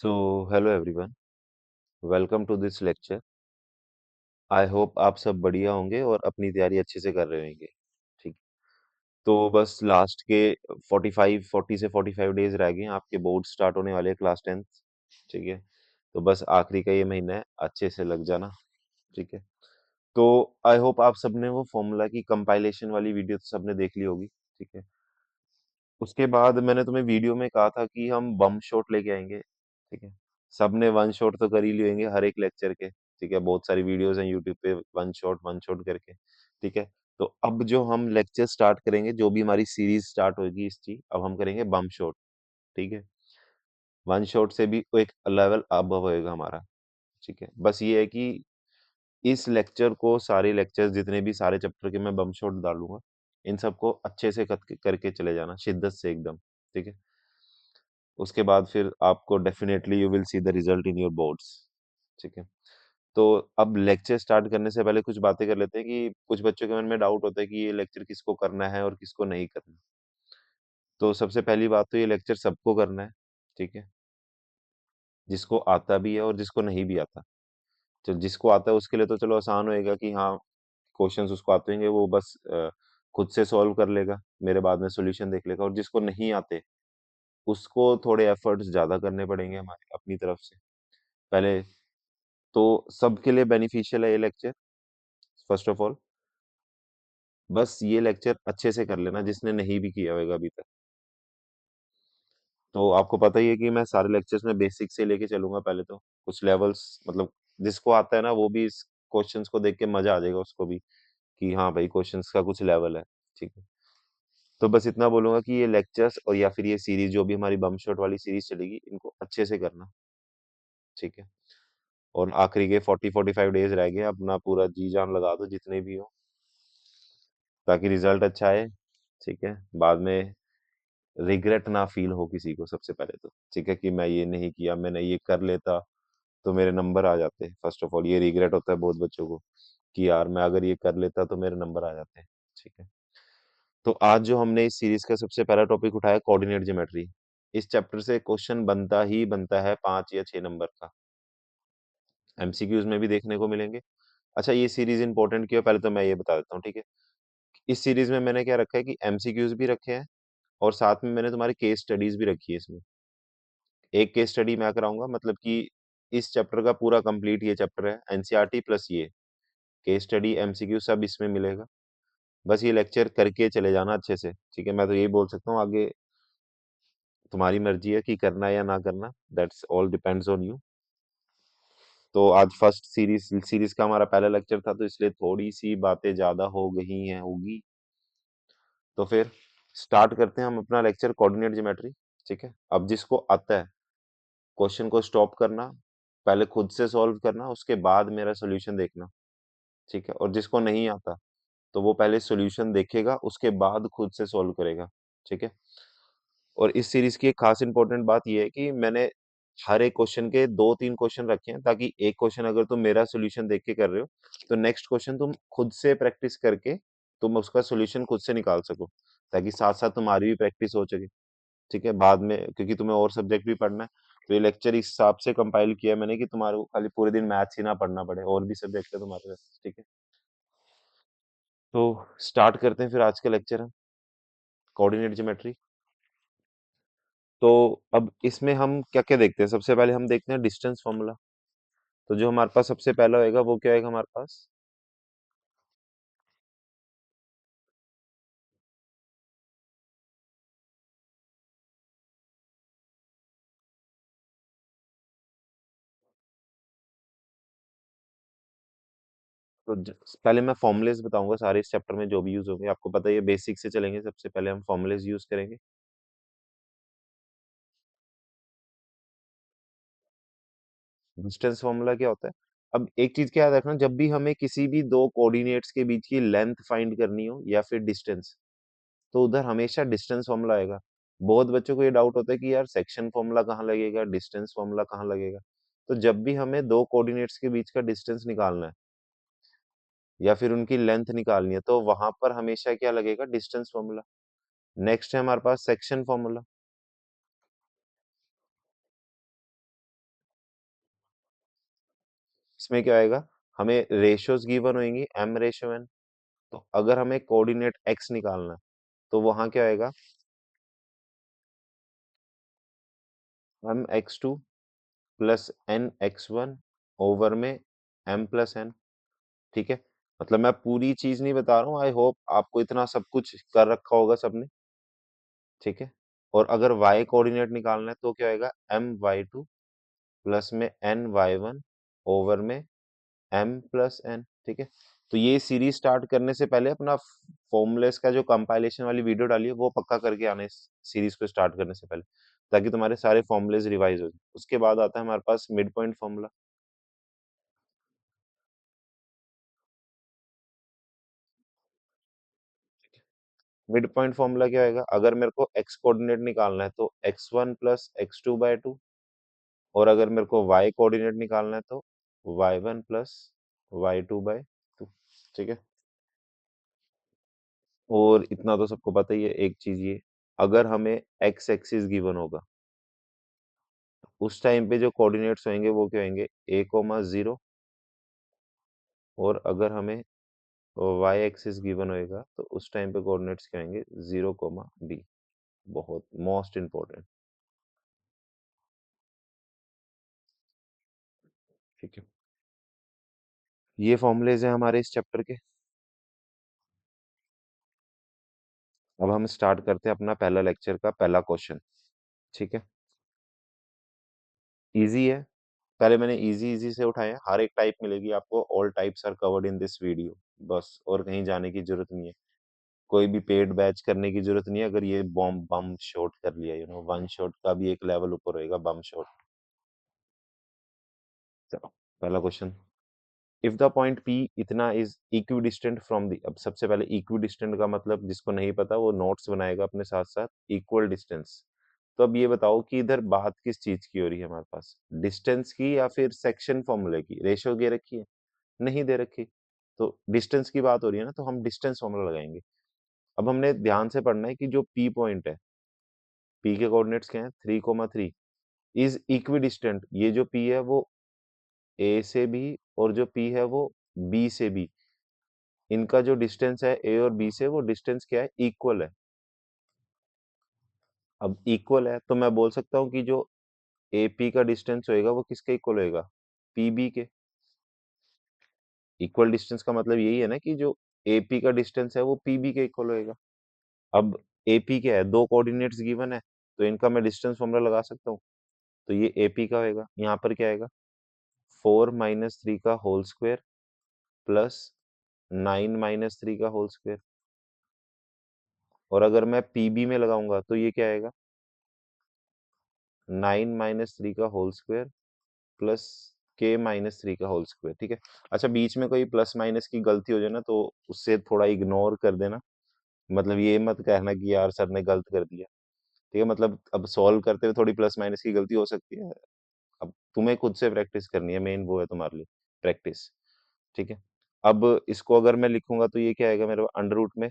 Hello everyone, welcome to this lecture. I hope आप सब बढ़िया होंगे और अपनी तैयारी अच्छे से कर रहे होंगे। ठीक। तो बस लास्ट के 40 से 45 डेज रह गए हैं, आपके बोर्ड स्टार्ट होने वाले हैं क्लास 10th। ठीक है। तो बस आखिरी का ये महीना है, अच्छे से लग जाना। ठीक है। तो आई होप आप सबने वो फॉर्मूला की कंपाइलेशन वाली वीडियो तो सबने देख ली होगी। ठीक है। उसके बाद मैंने तुम्हें वीडियो में कहा था कि हम बम शॉट लेके आएंगे। ठीक है। सबने वन शॉट तो कर ही लिए होंगे हर एक लेक्चर के। ठीक है। बहुत सारी वीडियोस हैं यूट्यूब पे, वन शॉट करके। ठीक है। तो अब जो हम लेक्चर स्टार्ट करेंगे, जो भी हमारी सीरीज स्टार्ट होगी इसकी, अब हम करेंगे बम शॉट। ठीक है। वन शॉट से भी एक लेवल अब होएगा हमारा। ठीक है। बस ये है कि इस लेक्चर को, सारे लेक्चर्स जितने भी सारे चैप्टर के मैं बम शॉट डालूंगा, इन सबको अच्छे से करके चले जाना शिद्दत से एकदम। ठीक है। उसके बाद फिर आपको definitely you will see the result in your boards. ठीक है। तो अब लेक्चर स्टार्ट करने से पहले कुछ बातें कर लेते हैं कि कुछ बच्चों के मन में डाउट होता है कि ये लेक्चर किसको करना है और किसको नहीं करना। तो सबसे पहली बात तो ये लेक्चर सबको करना है। ठीक है। जिसको आता भी है और जिसको नहीं भी आता। तो जिसको आता है उसके लिए तो चलो आसान होएगा कि हाँ, क्वेश्चंस उसको आते होंगे, वो बस खुद से सॉल्व कर लेगा, मेरे बाद में सॉल्यूशन देख लेगा। और जिसको नहीं आते उसको थोड़े एफर्ट्स ज्यादा करने पड़ेंगे हमारे अपनी तरफ से पहले। तो सबके लिए बेनिफिशियल है ये लेक्चर। फर्स्ट ऑफ ऑल, बस ये लेक्चर अच्छे से कर लेना जिसने नहीं भी किया होगा अभी तक। तो आपको पता ही है कि मैं सारे लेक्चर्स में बेसिक से लेके चलूंगा। पहले तो कुछ लेवल्स, मतलब जिसको आता है ना वो भी इस क्वेश्चंस को देख के मजा आ जाएगा उसको भी, कि हाँ भाई क्वेश्चंस का कुछ लेवल है। ठीक है। तो बस इतना बोलूंगा कि ये लेक्चर्स और या फिर ये सीरीज जो भी हमारी बम शॉट वाली सीरीज चलेगी, इनको अच्छे से करना। ठीक है। और आखिरी के 40-45 डेज रह गए, अपना पूरा जी जान लगा दो जितने भी हो, ताकि रिजल्ट अच्छा आए। ठीक है। बाद में रिग्रेट ना फील हो किसी को, सबसे पहले तो ठीक है, कि मैं ये नहीं किया, मैंने ये कर लेता तो मेरे नंबर आ जाते। फर्स्ट ऑफ ऑल ये रिग्रेट होता है बहुत बच्चों को, कि यार मैं अगर ये कर लेता तो मेरे नंबर आ जाते। ठीक है। तो आज जो हमने इस सीरीज का सबसे पहला टॉपिक उठाया, कोऑर्डिनेट ज्योमेट्री। इस चैप्टर से क्वेश्चन बनता ही बनता है 5 या 6 नंबर का, एमसीक्यूज में भी देखने को मिलेंगे। अच्छा, ये सीरीज इंपॉर्टेंट क्यों है पहले तो मैं ये बता देता हूँ। ठीक है। इस सीरीज में मैंने क्या रखा है कि एमसीक्यूज भी रखे हैं, और साथ में मैंने तुम्हारी केस स्टडीज भी रखी है इसमें। एक केस स्टडी मैं कराऊंगा, मतलब कि इस चैप्टर का पूरा कंप्लीट ये चैप्टर है, एनसीईआरटी प्लस ये केस स्टडी एमसीक्यू सब इसमें मिलेगा। बस ये लेक्चर करके चले जाना अच्छे से। ठीक है। मैं तो यही बोल सकता हूँ, आगे तुम्हारी मर्जी है कि करना है या ना करना, that's all depends on you. तो आज फर्स्ट सीरीज का हमारा पहला लेक्चर था, तो इसलिए थोड़ी सी बातें ज्यादा हो गई हैं, होगी। तो फिर स्टार्ट करते हैं हम अपना लेक्चर, कोऑर्डिनेट ज्योमेट्री। ठीक है। अब जिसको आता है क्वेश्चन को स्टॉप करना, पहले खुद से सॉल्व करना, उसके बाद मेरा सॉल्यूशन देखना। ठीक है। और जिसको नहीं आता तो वो पहले सॉल्यूशन देखेगा, उसके बाद खुद से सॉल्व करेगा। ठीक है। और इस सीरीज की एक खास इंपॉर्टेंट बात ये है कि मैंने हर एक क्वेश्चन के 2-3 क्वेश्चन रखे हैं, ताकि एक क्वेश्चन अगर तुम मेरा सॉल्यूशन देख के कर रहे हो, तो नेक्स्ट क्वेश्चन तुम खुद से प्रैक्टिस करके तुम उसका सॉल्यूशन खुद से निकाल सको, ताकि साथ साथ तुम्हारी भी प्रैक्टिस हो सके। ठीक है। बाद में क्योंकि तुम्हें और सब्जेक्ट भी पढ़ना है, तो ये लेक्चर इस हिसाब से कंपाइल किया है मैंने कि तुम्हारे को खाली पूरे दिन मैथ्स ही ना पढ़ना पड़े, और भी सब्जेक्ट है तुम्हारे पास। ठीक है। तो स्टार्ट करते हैं फिर आज का लेक्चर हम, कोऑर्डिनेट ज्योमेट्री। तो अब इसमें हम क्या क्या देखते हैं, सबसे पहले हम देखते हैं डिस्टेंस फॉर्मूला। तो जो हमारे पास सबसे पहला होएगा वो क्या होएगा हमारे पास। तो पहले मैं फॉर्मुलेस बताऊंगा सारे इस चैप्टर में जो भी यूज होंगे, आपको पता है ये बेसिक से चलेंगे। सबसे पहले हम फॉर्मुलेस यूज करेंगे। डिस्टेंस फॉर्मूला क्या होता है, अब एक चीज क्या याद रखना, जब भी हमें किसी भी दो कोऑर्डिनेट्स के बीच की लेंथ फाइंड करनी हो या फिर डिस्टेंस, तो उधर हमेशा डिस्टेंस फॉर्मूला आएगा। बहुत बच्चों को ये डाउट होता है कि यार सेक्शन फॉर्मूला कहाँ लगेगा, डिस्टेंस फॉर्मूला कहाँ लगेगा। तो जब भी हमें दो कोऑर्डिनेट्स के बीच का डिस्टेंस निकालना है या फिर उनकी लेंथ निकालनी है, तो वहां पर हमेशा क्या लगेगा, डिस्टेंस फॉर्मूला। नेक्स्ट है हमारे पास सेक्शन फॉर्मूला। इसमें क्या आएगा, हमें रेशियोज गिवन होंगी m/n। तो अगर हमें कोऑर्डिनेट x निकालना है तो वहां क्या आएगा, mx2 प्लस nx1 ओवर में m+n। ठीक है, मतलब मैं पूरी चीज नहीं बता रहा हूँ, आई होप आपको इतना सब कुछ कर रखा होगा सबने। ठीक है, और अगर y कोऑर्डिनेट निकालना है तो क्या आएगा, my2 प्लस में ny1 ओवर में m+n। ठीक है, तो ये सीरीज स्टार्ट करने से पहले अपना फॉर्मूलेस का जो कंपाइलेशन वाली वीडियो डाली है वो पक्का करके आना इस सीरीज को स्टार्ट करने से पहले, ताकि तुम्हारे सारे फॉर्मूलेस रिवाइज हो जाए। उसके बाद आता है हमारे पास mid point formula. Mid point formula क्या आएगा, अगर मेरे को x कोऑर्डिनेट निकालना है तो x1 प्लस x2/2, और अगर मेरे को y कोऑर्डिनेट निकालना है तो y1 प्लस y2/2। ठीक है, और इतना तो सबको पता ही है, एक चीज ये, अगर हमें x एक्सिस गिवन होगा उस टाइम पे जो कोऑर्डिनेट्स होंगे वो क्या होंगे, a, 0। और अगर हमें y एक्सिस गिवन होएगा तो उस टाइम पे कोऑर्डिनेट्स क्या होंगे, 0, b। बहुत मोस्ट इंपॉर्टेंट। ठीक है, ये फॉर्मूलेज हैं हमारे इस चैप्टर के। अब हम स्टार्ट करते हैं अपना पहला लेक्चर का पहला क्वेश्चन। ठीक है, इजी है, पहले मैंने इजी इजी से उठाए हैं, हर एक टाइप मिलेगी आपको, all types are covered in this video. बस और कहीं जाने की जरूरत नहीं है, कोई भी पेड बैच करने की जरूरत नहीं है। अगर ये बॉम्ब बम शॉट कर लिया, वन शॉट का भी एक लेवल ऊपर होएगा, बम शॉट। चलो, पहला question, if the point P इतना इज इक्विडिस्टेंट फ्रॉम द, अब सबसे पहले इक्विडिस्टेंट का मतलब जिसको नहीं पता वो नोट्स बनाएगा अपने साथ साथ, इक्वल डिस्टेंस। तो अब ये बताओ कि इधर बात किस चीज की हो रही है हमारे पास, डिस्टेंस की या फिर सेक्शन फॉर्मूले की, रेशियो दे रखी है, नहीं दे रखी, तो डिस्टेंस की बात हो रही है ना, तो हम डिस्टेंस फॉर्मूला लगाएंगे। अब हमने ध्यान से पढ़ना है कि जो P पॉइंट है, P के कोऑर्डिनेट्स क्या हैं, 3,3, इज इक्विडिस्टेंट, ये जो P है वो A से भी, और जो P है वो B से भी, इनका जो डिस्टेंस है A और B से, वो डिस्टेंस क्या है, इक्वल है। अब इक्वल है तो मैं बोल सकता हूँ कि जो AP का डिस्टेंस होएगा वो किसके इक्वल होएगा, PB के। इक्वल डिस्टेंस का मतलब यही है ना कि जो AP का डिस्टेंस है वो PB के इक्वल होएगा। अब AP क्या है, दो कोऑर्डिनेट्स गिवन है, तो इनका मैं डिस्टेंस फॉर्मूला लगा सकता हूँ। तो ये AP का होएगा, यहाँ पर क्या आएगा, 4 - 3 का होल स्क्वायर प्लस 9 - 3 का होल स्क्वायर। और अगर मैं पीबी में लगाऊंगा तो ये क्या आएगा, 9 - 3 का होल स्क्वायर प्लस k - 3 का होल स्क्वायर। ठीक है, अच्छा बीच में कोई प्लस माइनस की गलती हो जाए ना तो उससे थोड़ा इग्नोर कर देना, मतलब ये मत कहना कि यार सर ने गलत कर दिया। ठीक है, मतलब अब सॉल्व करते हुए थोड़ी प्लस माइनस की गलती हो सकती है, अब तुम्हें खुद से प्रैक्टिस करनी है, मेन वो है तुम्हारे लिए, प्रैक्टिस। ठीक है, अब इसको अगर मैं लिखूंगा तो ये क्या आएगा मेरे अंडर रूट में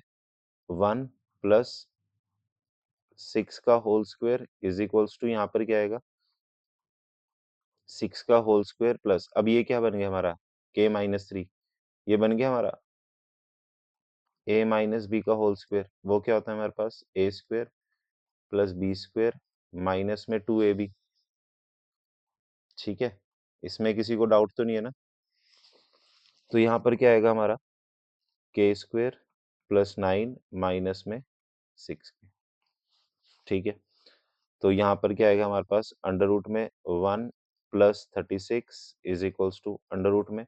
1 + 6 का whole square is equals to, यहाँ पर क्या आएगा, 6 का होल स्क्वायर प्लस, अब ये क्या बन गया हमारा, k - 3, ये बन गया हमारा a - b का होल स्क्वायर। वो क्या होता है हमारे पास, a square plus b square minus में 2ab। ठीक है, इसमें किसी को डाउट तो नहीं है ना। तो यहाँ पर क्या आएगा हमारा, k स्क्वायर प्लस 9 माइनस में 6। ठीक है, तो यहाँ पर क्या आएगा हमारे पास, अंडर रूट में 1 + 36 is equals to under root में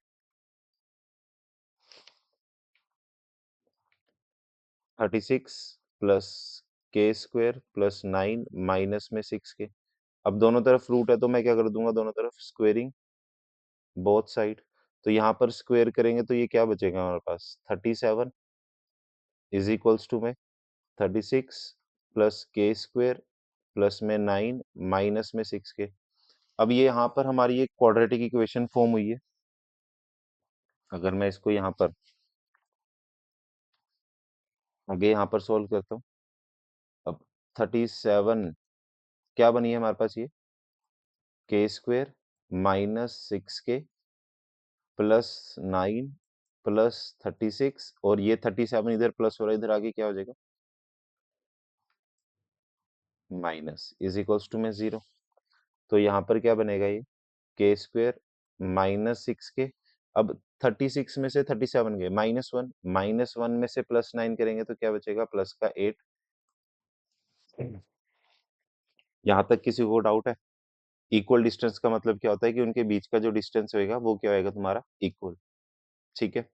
36 प्लस के स्क्वायर प्लस 9 माइनस में 6 के। अब दोनों तरफ रूट है तो मैं क्या कर दूंगा, दोनों तरफ स्क्वेयरिंग बोथ साइड। तो यहाँ पर स्क्वेयर करेंगे तो ये क्या बचेगा हमारे पास, 37 इज इक्वल्स टू में 36 प्लस के स्क्वायर प्लस में 9 माइनस में 6 के। अब ये यहाँ पर हमारी एक क्वाड्रेटिक इक्वेशन फॉर्म हुई है। अगर मैं इसको यहाँ पर आगे यहाँ पर सोल्व करता हूँ, अब 37 क्या बनी है हमारे पास, ये के स्क्वायर माइनस 6 के +9 +36 और ये 37 इधर प्लस हो रहा है, इधर आगे क्या हो जाएगा? माइनस इज इक्वल्स टू में 0। तो यहाँ पर क्या बनेगा ये? के स्क्वेयर -6 के, अब 36 में से 37 गए -1, -1 में से +9 करेंगे तो क्या बचेगा? प्लस का 8। यहाँ तक किसी को डाउट है? इक्वल डिस्टेंस का मतलब क्या होता है कि उनके बीच का जो डिस्टेंस होएगा वो क्या होएगा तुम्हारा? इक्वल। ठीक है।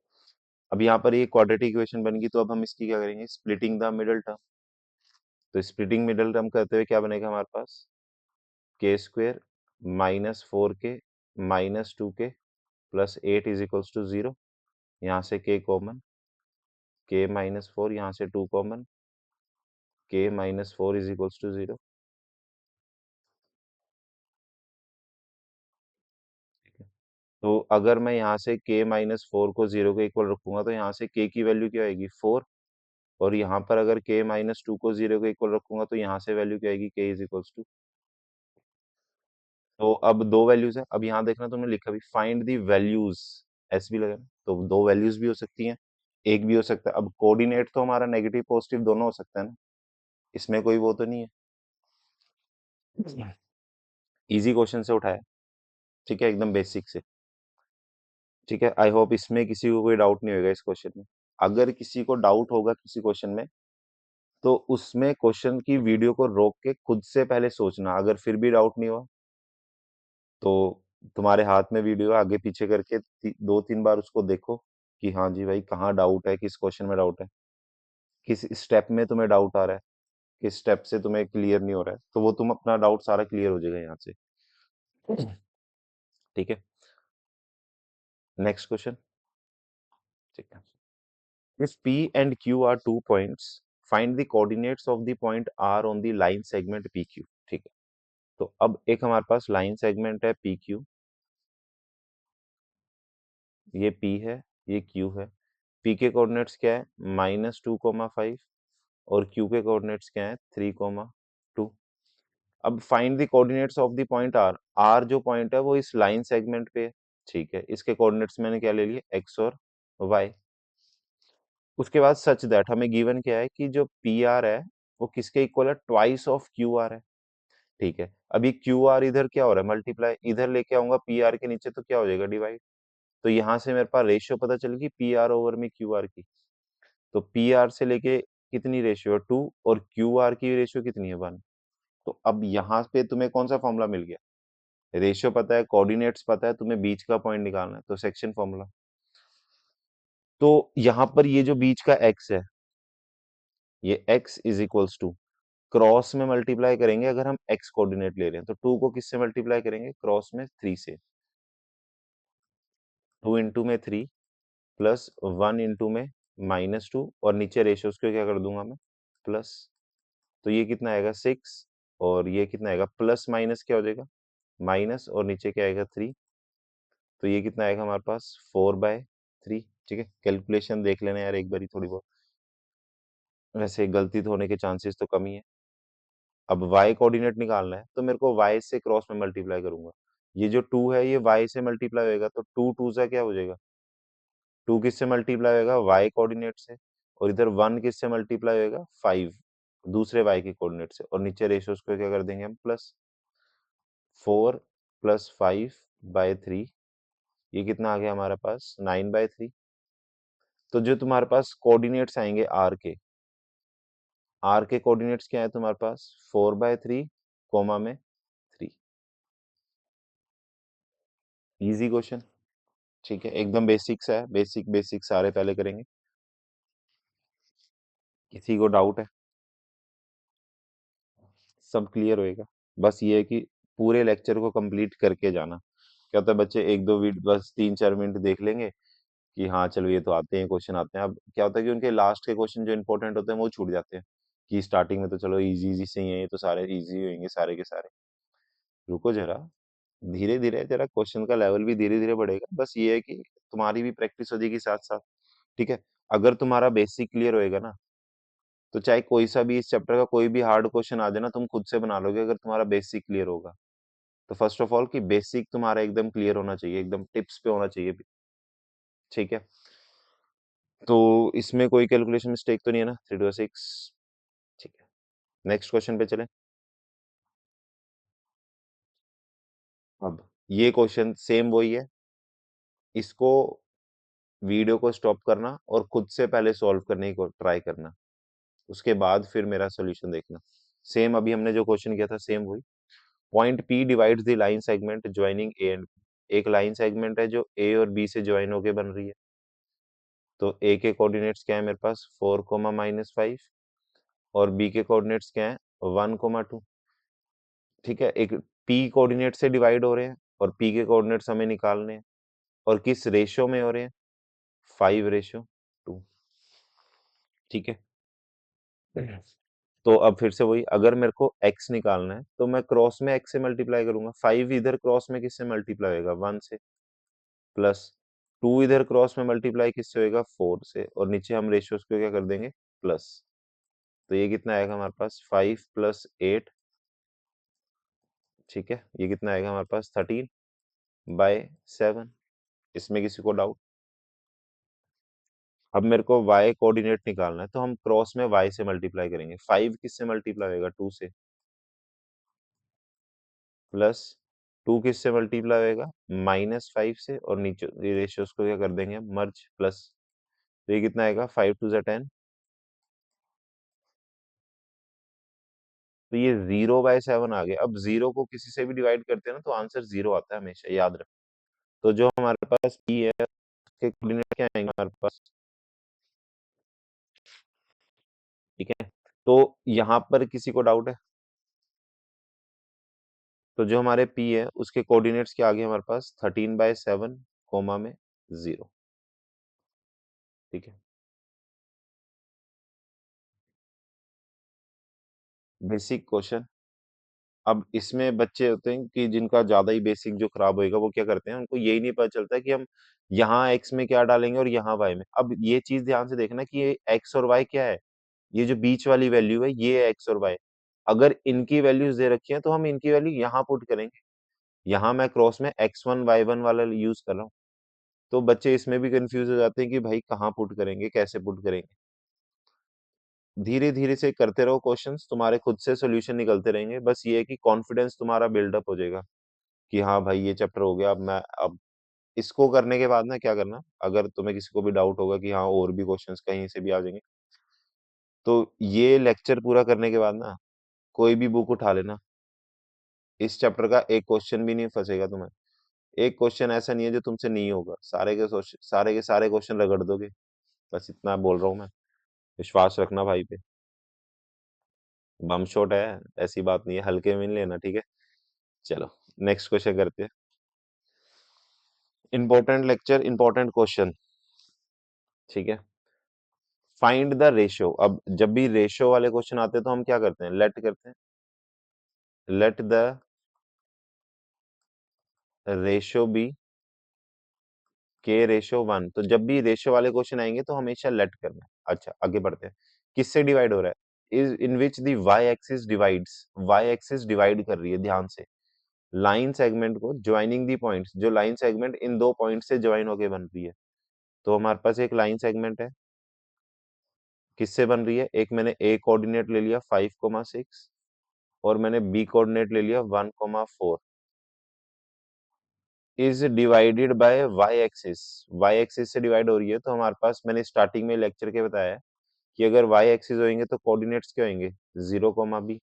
अब यहाँ पर ये क्वाड्रेटिक इक्वेशन बन गई, तो अब हम इसकी क्या करेंगे? Splitting the middle term. तो स्प्लिटिंग मिडल टर्म करते हुए क्या बनेगा हमारे पास? के स्क्वेयर -4 के -2 के +8 इज इक्वल्स टू 0। यहाँ से के कॉमन, के -4, यहाँ से 2 कॉमन, के -4 इज इक्वल्स टू 0। ठीक है। तो अगर मैं यहाँ से के -4 को 0 के इक्वल रखूंगा तो यहाँ से के की वैल्यू क्या आएगी? 4। और यहाँ पर अगर के -2 को 0 के इक्वल रखूंगा तो यहाँ से वैल्यू क्या आएगी? के इज इक्वल्स टू। तो अब दो वैल्यूज है, अब यहाँ देखना तुमने लिखा भी फाइंड दी वैल्यूज, ऐसे भी लगा, तो दो वैल्यूज भी हो सकती हैं, एक भी हो सकता है। अब कोऑर्डिनेट तो हमारा नेगेटिव पॉजिटिव दोनों हो सकता है ना, इसमें कोई वो तो नहीं है। इजी क्वेश्चन से उठाया। ठीक है, एकदम बेसिक से। ठीक है, आई होप इसमें किसी को कोई डाउट नहीं होगा इस क्वेश्चन में। अगर किसी को डाउट होगा किसी क्वेश्चन में, तो उसमें क्वेश्चन की वीडियो को रोक के खुद से पहले सोचना, अगर फिर भी डाउट नहीं हुआ तो तुम्हारे हाथ में वीडियो आगे पीछे करके 2-3 बार उसको देखो कि हाँ जी भाई कहाँ डाउट है, किस क्वेश्चन में डाउट है, किस स्टेप में तुम्हें डाउट आ रहा है, किस स्टेप से तुम्हें क्लियर नहीं हो रहा है, तो वो तुम अपना डाउट सारा क्लियर हो जाएगा यहाँ से। ठीक है, नेक्स्ट क्वेश्चन। ठीक है, if p and q are 2 points, find the coordinates of the point r on the line segment pq। ठीक है, तो अब एक हमारे पास लाइन सेगमेंट है pq, ये p है, ये q है। p के कोऑर्डिनेट्स क्या है? -2,5 और q के कोऑर्डिनेट्स क्या है? 3,2। अब find the coordinates of the point r। r जो पॉइंट है वो इस लाइन सेगमेंट पे है। ठीक है, इसके कोऑर्डिनेट्स मैंने क्या ले लिए? x और y। उसके बाद सच दैट हमें गिवन क्या है कि जो पी आर है वो किसके इक्वल है? ट्वाइस ऑफ क्यू आर है। ठीक है, अभी क्यू आर इधर क्या हो रहा है? मल्टीप्लाई, इधर लेके आऊंगा पी आर के नीचे तो क्या हो जाएगा? डिवाइड। तो यहाँ से मेरे पास रेशियो पता चलेगी पी आर ओवर में क्यू आर की। तो पी आर से लेके कितनी रेशियो है? 2, और क्यू आर की रेशियो कितनी है? 1। तो अब यहाँ पे तुम्हें कौन सा फॉर्मूला मिल गया? रेशियो पता है, कोऑर्डिनेट्स पता है, तुम्हें बीच का पॉइंट निकालना है, तो सेक्शन फॉर्मूला। तो यहाँ पर ये जो बीच का x है, ये x is equals to, cross में मल्टीप्लाई करेंगे अगर हम x कोऑर्डिनेट ले रहे हैं तो 2 को किससे मल्टीप्लाई करेंगे? क्रॉस में 3 से। 2 इंटू में 3 प्लस 1 इंटू में -2, और नीचे रेशियोज को क्या कर दूंगा मैं? प्लस। तो ये कितना आएगा? 6। और ये कितना आएगा? प्लस माइनस क्या हो जाएगा? माइनस, और नीचे क्या आएगा? 3। तो ये कितना आएगा हमारे पास? 4/3। ठीक है, कैलकुलेशन देख लेना यार एक बारी थोड़ी बहुत, वैसे गलती तो होने के चांसेस तो कम ही है। अब y कोऑर्डिनेट निकालना है तो मेरे को y से क्रॉस में मल्टीप्लाई करूंगा। ये जो 2 है ये y से मल्टीप्लाई होएगा, तो 2 2 सा क्या हो जाएगा? 2 किससे मल्टीप्लाई होएगा? y कोऑर्डिनेट से। और इधर 1 किससे मल्टीप्लाई होएगा? 5 दूसरे y के कोऑर्डिनेट से। और नीचे रेशियोज को क्या कर देंगे हम? प्लस। 4 प्लस 5/3, ये कितना आ गया हमारे पास? 9/3। तो जो तुम्हारे पास कोऑर्डिनेट्स आएंगे r के कोऑर्डिनेट्स क्या है तुम्हारे पास? 4/3 कोमा में 3। Easy question. ठीक है, एकदम बेसिक सा है, बेसिक बेसिक सारे पहले करेंगे। किसी को डाउट है? सब क्लियर होएगा। बस ये है कि पूरे लेक्चर को कंप्लीट करके जाना। क्या होता है बच्चे एक दो वीडियो बस 3-4 मिनट देख लेंगे कि हाँ चलो ये तो आते हैं, क्वेश्चन आते हैं। अब क्या होता है कि उनके लास्ट के क्वेश्चन जो इंपॉर्टेंट होते हैं वो छूट जाते हैं, कि स्टार्टिंग में तो चलो इजी इजी से ही है, ये तो सारे इजी होंगे सारे के सारे। रुको जरा, धीरे धीरे जरा क्वेश्चन का लेवल भी धीरे धीरे बढ़ेगा। बस ये है कि तुम्हारी भी प्रैक्टिस हो जाएगी साथ साथ। ठीक है, अगर तुम्हारा बेसिक क्लियर होएगा ना, तो चाहे कोई सा भी इस चैप्टर का कोई भी हार्ड क्वेश्चन आ जाए ना, तुम खुद से बना लोगे अगर तुम्हारा बेसिक क्लियर होगा। तो फर्स्ट ऑफ ऑल कि बेसिक तुम्हारा एकदम क्लियर होना चाहिए, एकदम टिप्स पे होना चाहिए। ठीक है, तो इसमें कोई कैलकुलेशन मिस्टेक तो नहीं है ना, 3/6। ठीक है, नेक्स्ट क्वेश्चन पे चलें। अब ये क्वेश्चन सेम वही है, इसको वीडियो को स्टॉप करना और खुद से पहले सॉल्व करने की ट्राई करना, उसके बाद फिर मेरा सॉल्यूशन देखना। सेम अभी हमने जो क्वेश्चन किया था सेम वही। Point P divides the line segment joining A and B. एक लाइन सेगमेंट है जो ए और बी से ज्वाइन होके बन रही है। तो ए के कोऑर्डिनेट्स क्या है मेरे पास, 4, -5, और बी के कोऑर्डिनेट्स क्या है, 1, 2। ठीक है, एक पी कोऑर्डिनेट से डिवाइड हो रहे हैं और पी के कोऑर्डिनेट्स हमें निकालने हैं, और किस रेशियो में हो रहे हैं, 5:2। ठीक है, तो अब फिर से वही, अगर मेरे को x निकालना है तो मैं क्रॉस में x से मल्टीप्लाई करूंगा। 5 इधर क्रॉस में किससे मल्टीप्लाई होएगा, 1 से, प्लस 2 इधर क्रॉस में मल्टीप्लाई किससे होएगा, 4 से, और नीचे हम रेशियोज को क्या कर देंगे, प्लस। तो ये कितना आएगा हमारे पास, 5 + 8। ठीक है, ये कितना आएगा हमारे पास, 13/7। इसमें किसी को डाउट? अब मेरे को y कोऑर्डिनेट निकालना है तो हम क्रॉस में y से मल्टीप्लाई करेंगे। 5 किससे मल्टीप्लाई होएगा, 2 से, प्लस 2 किससे मल्टीप्लाई होएगा, -5 से, और नीचे ये रेशियोज को क्या कर देंगे, मर्ज, प्लस। तो ये कितना आएगा, 5 × 2 = 10। तो ये 0/7 आ गया। अब जीरो को किसी से भी डिवाइड करते हैं ना तो आंसर जीरो आता है हमेशा, याद रख। तो जो हमारे पास p है उसके कोऑर्डिनेट क्या आएंगे हमारे पास, ठीक है। तो यहाँ पर किसी को डाउट है? तो जो हमारे p है उसके कोऑर्डिनेट्स क्या आ गए हमारे पास, 13/7, कोमा में 0। ठीक है, बेसिक क्वेश्चन। अब इसमें बच्चे होते हैं कि जिनका ज्यादा ही बेसिक जो खराब होएगा, वो क्या करते हैं, उनको यही नहीं पता चलता कि हम यहाँ x में क्या डालेंगे और यहाँ y में। अब ये चीज ध्यान से देखना कि ये x और y क्या है, ये जो बीच वाली वैल्यू है ये है x और y। अगर इनकी वैल्यूज दे रखी है तो हम इनकी वैल्यू यहाँ पुट करेंगे। यहाँ मैं क्रॉस में x1 y1 वाला यूज कर रहा हूँ। तो बच्चे इसमें भी कंफ्यूज हो जाते हैं कि भाई कहाँ पुट करेंगे, कैसे पुट करेंगे। धीरे धीरे से करते रहो क्वेश्चंस, तुम्हारे खुद से सॉल्यूशन निकलते रहेंगे। बस ये है कि कॉन्फिडेंस तुम्हारा बिल्डअप हो जाएगा कि हाँ भाई ये चैप्टर हो गया। अब इसको करने के बाद ना क्या करना, अगर तुम्हें किसी को भी डाउट होगा कि हाँ और भी क्वेश्चंस कहीं से भी आ जाएंगे, तो ये लेक्चर पूरा करने के बाद ना कोई भी बुक उठा लेना, इस चैप्टर का एक क्वेश्चन भी नहीं फंसेगा तुम्हें। एक क्वेश्चन ऐसा नहीं है जो तुमसे नहीं होगा, सारे के सारे क्वेश्चन रगड़ दोगे। बस इतना बोल रहा हूँ मैं, विश्वास रखना भाई पे। बम शॉट है, ऐसी बात नहीं है, हल्के में नहीं लेना, ठीक है। चलो नेक्स्ट क्वेश्चन करते हैं। Important lecture, important question. ठीक है, फाइंड द रेशियो। अब जब भी रेशियो वाले क्वेश्चन आते हैं तो हम क्या करते हैं, लेट करते हैं, let the ratio B k/1। तो जब भी रेशियो वाले क्वेश्चन आएंगे तो हमेशा लेट करना है। अच्छा आगे बढ़ते हैं, किससे डिवाइड हो रहा है, is in which the y axis divides, y axis divide कर रही है, ध्यान से, लाइन सेगमेंट को ज्वाइनिंग दी पॉइंट्स, जो लाइन सेगमेंट इन दो पॉइंट से ज्वाइन होके बन रही है। तो हमारे पास एक लाइन सेगमेंट है, किससे बन रही है, एक मैंने ए कोऑर्डिनेट ले लिया 5,6, और मैंने बी कोऑर्डिनेट ले लिया 1,4, is divided by Y axis. Y axis से डिवाइड हो रही है तो हमारे पास, मैंने स्टार्टिंग में लेक्चर के बताया है कि अगर वाई एक्सिस होंगे तो कोऑर्डिनेट्स क्या होंगे, 0,b।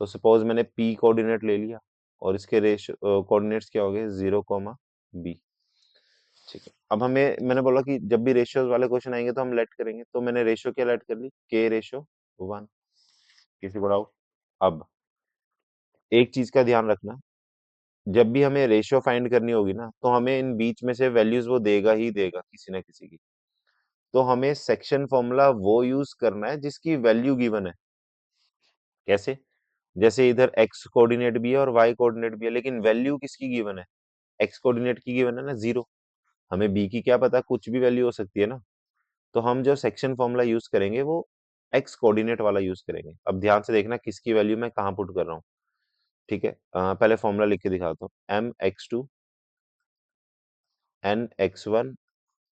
तो सपोज मैंने पी कोऑर्डिनेट ले लिया और इसके रेशियो कोऑर्डिनेट्स क्या हो गए, 0,b। ठीक है, अब हमें, मैंने बोला कि जब भी रेशियोज वाले क्वेश्चन आएंगे तो हम लेट करेंगे, तो मैंने रेशियो क्या लेट कर ली, k/1। किसी को डाउट? अब एक चीज का ध्यान रखना, जब भी हमें रेशियो फाइंड करनी होगी ना तो हमें इन बीच में से वैल्यूज वो देगा ही देगा किसी ना किसी की। तो हमें सेक्शन फॉर्मूला वो यूज करना है जिसकी वैल्यू गिवन है। कैसे, जैसे इधर x कोऑर्डिनेट भी है और y कोऑर्डिनेट भी है, लेकिन वैल्यू किसकी गिवन है, x कोऑर्डिनेट की गिवन है ना, 0। हमें b की क्या पता, कुछ भी वैल्यू हो सकती है ना। तो हम जो सेक्शन फॉर्मूला यूज करेंगे वो x कोऑर्डिनेट वाला यूज करेंगे। अब ध्यान से देखना किसकी वैल्यू मैं कहाँ पुट कर रहा हूँ। ठीक है, पहले फॉर्मूला लिख के दिखाता हूँ, mx2 n x1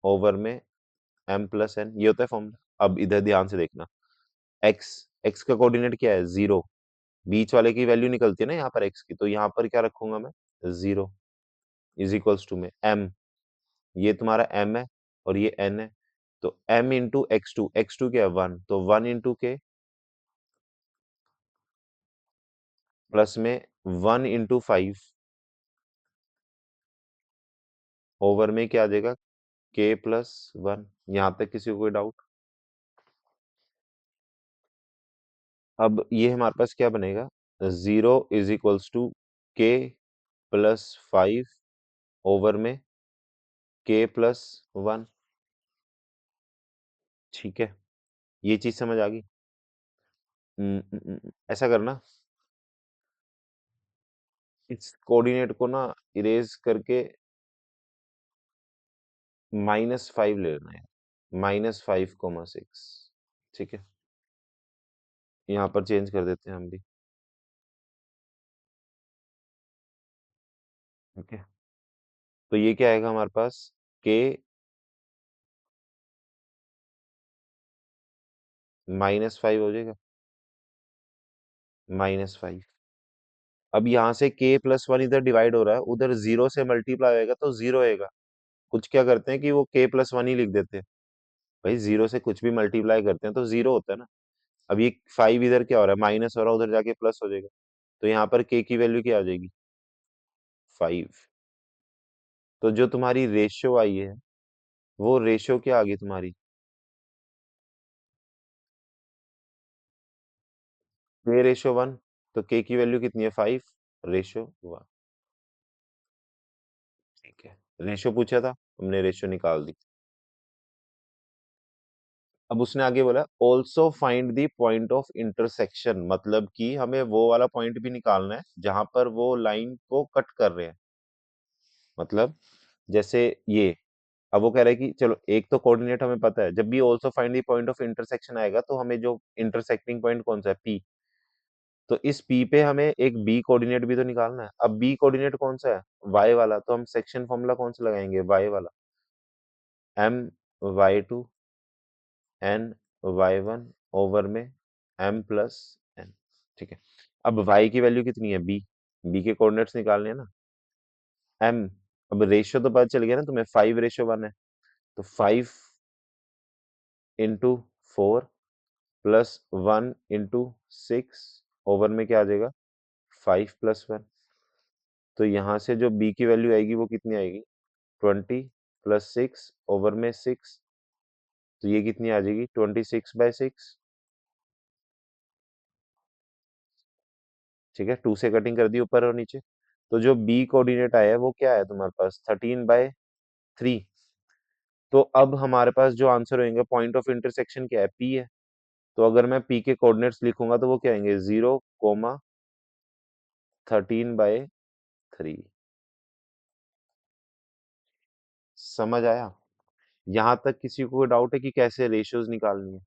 ओवर में m प्लस n, ये होता है फॉर्मूला। अब इधर ध्यान से देखना, x x का कोऑर्डिनेट क्या है, 0। बीच वाले की वैल्यू निकलती है ना यहाँ पर x की, तो यहाँ पर क्या रखूंगा मैं, 0 इज इक्वल्स टू में m, ये तुम्हारा m है और ये n है, तो m इंटू x टू क्या है 1, तो 1 इंटू के प्लस में 1 इंटू 5 ओवर में क्या आ जाएगा, k प्लस 1। यहाँ तक किसी को कोई डाउट? अब ये हमारे पास क्या बनेगा, 0 is equals to k plus 5 over में k प्लस 1। ठीक है, ये चीज समझ आ गई। ऐसा करना, इस कोऑर्डिनेट को ना इरेज करके -5 ले लेना है, -5,6। ठीक है, यहाँ पर चेंज कर देते हैं हम भी। ओके, तो ये क्या आएगा हमारे पास, k -5 हो जाएगा, -5। अब यहाँ से k प्लस 1 इधर डिवाइड हो रहा है, उधर 0 से मल्टीप्लाई होएगा तो 0 आएगा। कुछ क्या करते हैं कि वो k प्लस 1 ही लिख देते हैं। भाई 0 से कुछ भी मल्टीप्लाई करते हैं तो 0 होता है ना। अब ये 5 इधर क्या हो रहा है, माइनस हो रहा है, उधर जाके प्लस हो जाएगा। तो यहाँ पर k की वैल्यू क्या आ जाएगी, 5। तो जो तुम्हारी रेशियो आई है, वो रेशियो क्या आ गई तुम्हारी, k/1। तो k की वैल्यू कितनी है, 5/1। ठीक है, रेशियो पूछा था, हमने रेशियो निकाल दी। अब उसने आगे बोला also find the point of intersection, मतलब कि हमें वो वाला पॉइंट भी निकालना है जहां पर वो लाइन को कट कर रहे हैं। मतलब जैसे ये, अब वो कह रहा है कि चलो एक तो कोऑर्डिनेट हमें पता है, जब भी also find the point of intersection आएगा तो हमें जो इंटरसेक्टिंग पॉइंट कौन सा है, P। तो इस P पे हमें एक B कोऑर्डिनेट भी तो निकालना है। अब B कोऑर्डिनेट कौन सा है, Y वाला, तो हम सेक्शन फॉर्मूला कौन सा लगाएंगे, Y वाला, My2 ny1 ओवर में m प्लस n। ठीक है, अब y की वैल्यू कितनी है, b के कोऑर्डिनेट्स निकालने हैं ना, m। अब रेशियो तो पता चल गया ना तुम्हें, 5/1 है, तो 5 इंटू 4 प्लस 1 इंटू 6 ओवर में क्या आ जाएगा, 5+1। तो यहाँ से जो b की वैल्यू आएगी वो कितनी आएगी, 20+6 ओवर में 6। तो ये कितनी आ जाएगी, 26/6। ठीक है, 2 से कटिंग कर दी ऊपर और नीचे। तो जो बी कोऑर्डिनेट आया है वो क्या है तुम्हारे पास, 13/3। तो अब हमारे पास जो आंसर होंगे, पॉइंट ऑफ इंटरसेक्शन क्या है, पी है। तो अगर मैं पी के कोऑर्डिनेट्स लिखूंगा तो वो क्या आएंगे, 0,13/3। समझ आया? यहां तक किसी को डाउट है कि कैसे रेशियोज निकालनी है?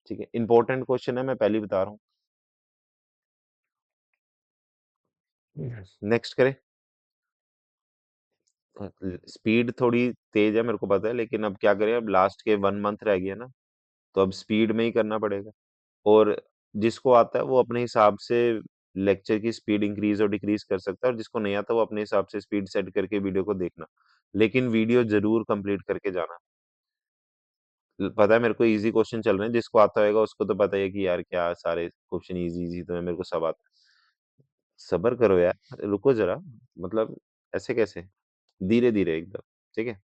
ठीक है, इंपॉर्टेंट क्वेश्चन है, मैं पहले ही बता रहा हूँ। नेक्स्ट करें। स्पीड थोड़ी तेज है मेरे को पता है, लेकिन अब क्या करें, अब लास्ट के 1 मंथ रह गया ना, तो अब स्पीड में ही करना पड़ेगा। और जिसको आता है वो अपने हिसाब से लेक्चर की स्पीड इंक्रीज और डिक्रीज कर सकता है, और जिसको नहीं आता वो अपने हिसाब से स्पीड सेट करके वीडियो को देखना। लेकिन वीडियो जरूर कंप्लीट करके जाना। पता है मेरे को इजी क्वेश्चन चल रहे हैं, जिसको आता होगा उसको तो पता ही है कि यार क्या सारे क्वेश्चन इजी इजी तो है, मेरे को सब आता है। सब्र करो यार, अरे रुको जरा, मतलब ऐसे कैसे, धीरे धीरे एकदम। ठीक है,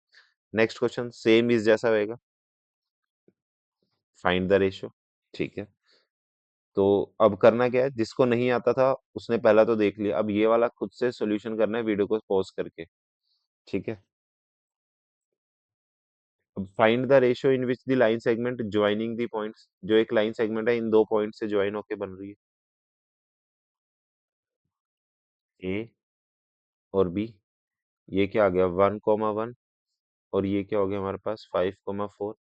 नेक्स्ट क्वेश्चन सेम इज जैसा रहेगा, फाइंड द रेशियो। ठीक है, तो अब करना क्या है, जिसको नहीं आता था उसने पहला तो देख लिया, अब ये वाला खुद से सॉल्यूशन करना है वीडियो को पॉज करके। ठीक है, अब find the ratio in which the line segment joining the points, जो एक लाइन सेगमेंट है इन दो पॉइंट से ज्वाइन होके बन रही है, ए और बी। ये क्या आ गया, 1,1, और ये क्या हो गया हमारे पास, 5,4।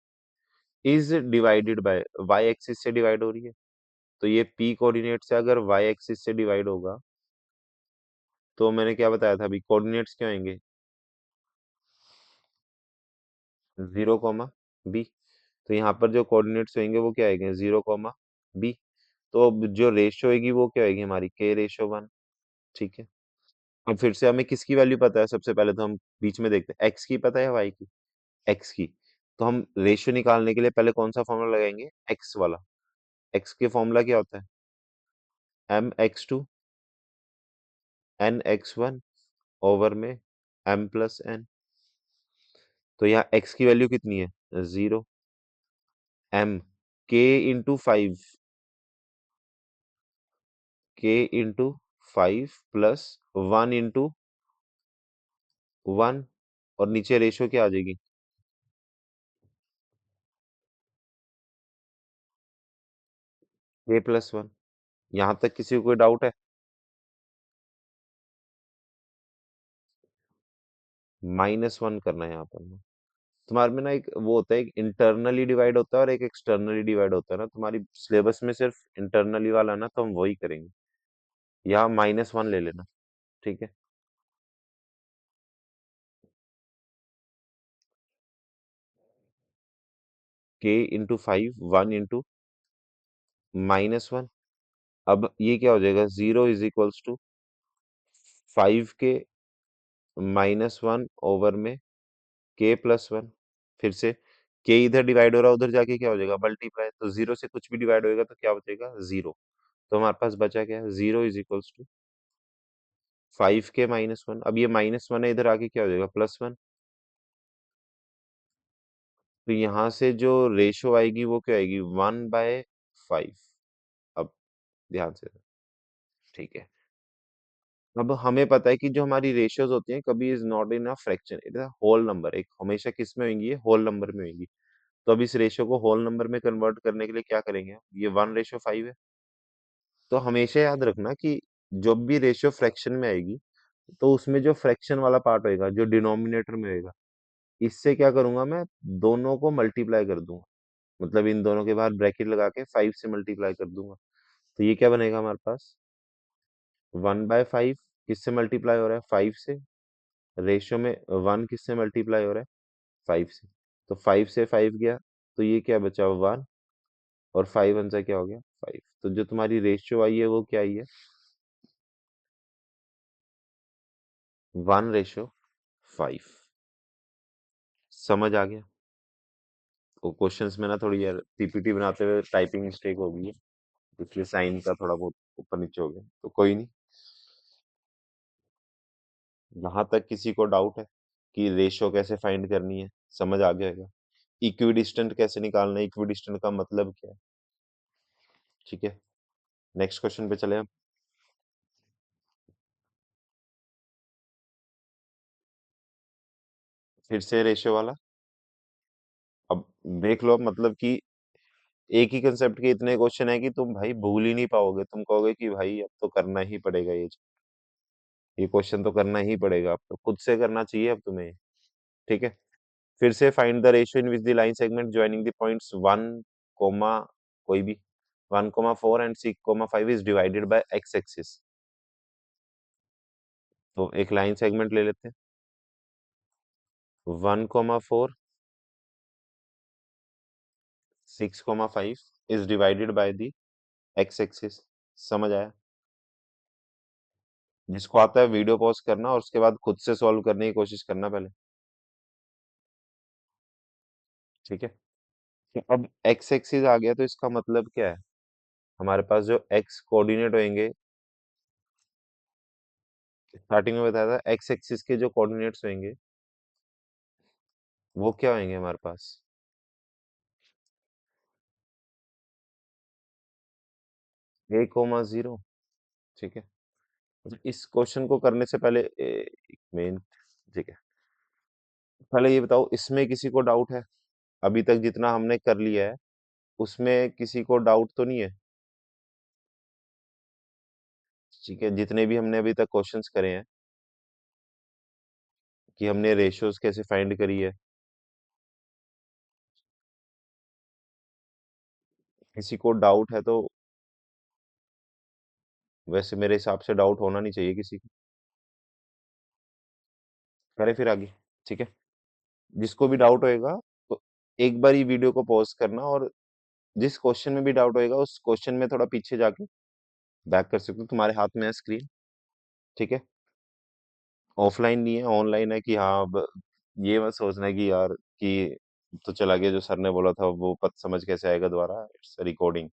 Is divided by, Y axis से डिवाइड हो रही है, तो ये पी कोऑर्डिनेट से अगर वाई एक्सिस से डिवाइड होगा, तो मैंने क्या बताया था अभी, कोऑर्डिनेट्स क्या होंगे, 0, बी। तो यहाँ पर जो कोऑर्डिनेट्स होंगे वो क्या आएंगे, 0, बी। तो अब जो रेशो होगी वो क्या होगी हमारी, k/1। ठीक है। अब फिर से हमें किसकी वैल्यू पता है, सबसे पहले तो हम बीच में देखते हैं, एक्स की पता है या वाई की, एक्स की। तो हम रेशियो निकालने के लिए पहले कौन सा फॉर्मूला लगाएंगे, एक्स वाला। एक्स के फॉर्मूला क्या होता है, mx2 nx1 ओवर में m+n। तो यहाँ x की वैल्यू कितनी है, 0। m k इंटू 5 +1 और नीचे रेशियो क्या आ जाएगी, k+1। यहाँ तक किसी को कोई डाउट है, -1 करना है यहाँ पर। तुम्हारे में ना एक वो होता है, एक इंटरनली डिवाइड होता है और एक एक्सटर्नली डिवाइड होता है ना, तुम्हारी सिलेबस में सिर्फ इंटरनली वाला है ना, तो हम वही करेंगे। यहाँ -1 ले लेना। ठीक है। k/5 1 × -1। अब ये क्या हो जाएगा, 0 = 5 के -1 k+1। फिर से k इधर डिवाइड हो रहा है, उधर जाके क्या हो जाएगा, मल्टीप्लाई। तो 0 से कुछ भी डिवाइड होएगा तो क्या बचेगा, 0। तो हमारे पास बचा क्या है, 0 = 5 के -1। अब ये -1 है, इधर आके क्या हो जाएगा, +1। तो यहाँ से जो रेशो आएगी वो क्या आएगी, 1/5। अब ध्यान से, ठीक है। अब हमें पता है कि जो हमारी रेशियोज होती हैं, कभी is not in a fraction, it is a whole number. एक हमेशा किस में होंगी, ये होल नंबर में होंगी। तो अब इस रेशियो को होल नंबर में कन्वर्ट करने के लिए क्या करेंगे, ये 1/5 है। तो हमेशा याद रखना कि जब भी रेशियो फ्रैक्शन में आएगी, तो उसमें जो फ्रैक्शन वाला पार्ट होएगा, जो डिनोमिनेटर में होएगा, इससे क्या करूंगा मैं, दोनों को मल्टीप्लाई कर दूंगा। मतलब इन दोनों के बाहर ब्रैकेट लगा के 5 से मल्टीप्लाई कर दूंगा। तो ये क्या बनेगा हमारे पास, 1/5 किससे मल्टीप्लाई हो रहा है, 5 से। रेशियो में 1 किससे मल्टीप्लाई हो रहा है, 5 से। तो 5 से 5 गया, तो ये क्या बचा, 1। और 5 1 क्या हो गया, 5। तो जो तुम्हारी रेशियो आई है वो क्या आई है, 1/5। समझ आ गया। वो क्वेश्चंस में ना थोड़ी यार पीपीटी बनाते हुए टाइपिंग मिस्टेक हो गई है, इसलिए साइन का थोड़ा बहुत ऊपर नीचे हो गया, तो कोई नहीं। यहाँ तक किसी को डाउट है कि रेशियो कैसे फाइंड करनी है, समझ आ गया होगा। इक्विडिस्टेंट कैसे निकालना है, इक्विडिस्टेंट का मतलब क्या है। ठीक है, नेक्स्ट क्वेश्चन पे चले हम। फिर से रेशियो वाला। अब देख लो, मतलब कि एक ही कंसेप्ट के इतने क्वेश्चन है कि तुम भाई भूल ही नहीं पाओगे, तुम कहोगे कि भाई अब तो करना ही पड़ेगा, ये क्वेश्चन तो करना ही पड़ेगा, अब तो खुद से करना चाहिए अब तुम्हें। ठीक है। फिर से find the ratio in which the line segment joining the points 1, कोई भी 1, 4 and 6, 5 is divided bye x axis. तो एक लाइन सेगमेंट ले लेते हैं, 1, 4 6, 5 is divided by the X axis. समझ आया। जिसको आता है वीडियो पॉज करना और उसके बाद खुद से सॉल्व करने की कोशिश करना पहले। ठीक है। तो अब एक्स एक्सिस आ गया, तो इसका मतलब क्या है, हमारे पास जो एक्स कोऑर्डिनेट होंगे, स्टार्टिंग में बताया था, एक्स एक्सिस के जो कोऑर्डिनेट्स होंगे वो क्या होंगे हमारे पास, a, 0। ठीक है। अच्छा, इस क्वेश्चन को करने से पहले एक मिनट। ठीक है, पहले ये बताओ, इसमें किसी को डाउट है, अभी तक जितना हमने कर लिया है उसमें किसी को डाउट तो नहीं है। ठीक है, जितने भी हमने अभी तक क्वेश्चंस करे हैं, कि हमने रेशियोज कैसे फाइंड करी है, किसी को डाउट है तो, वैसे मेरे हिसाब से डाउट होना नहीं चाहिए किसी को। करे फिर आगे। ठीक है। जिसको भी डाउट होएगा तो एक बार ही वीडियो को पॉज करना, और जिस क्वेश्चन में भी डाउट होएगा उस क्वेश्चन में थोड़ा पीछे जाके बैक कर सकते हो, तुम्हारे हाथ में है स्क्रीन। ठीक है, ऑफलाइन नहीं है, ऑनलाइन है कि हाँ अब ये मत सोचना कि यार कि तो चला गया जो सर ने बोला था वो पत समझ कैसे आएगा दोबारा, इट्स रिकॉर्डिंग।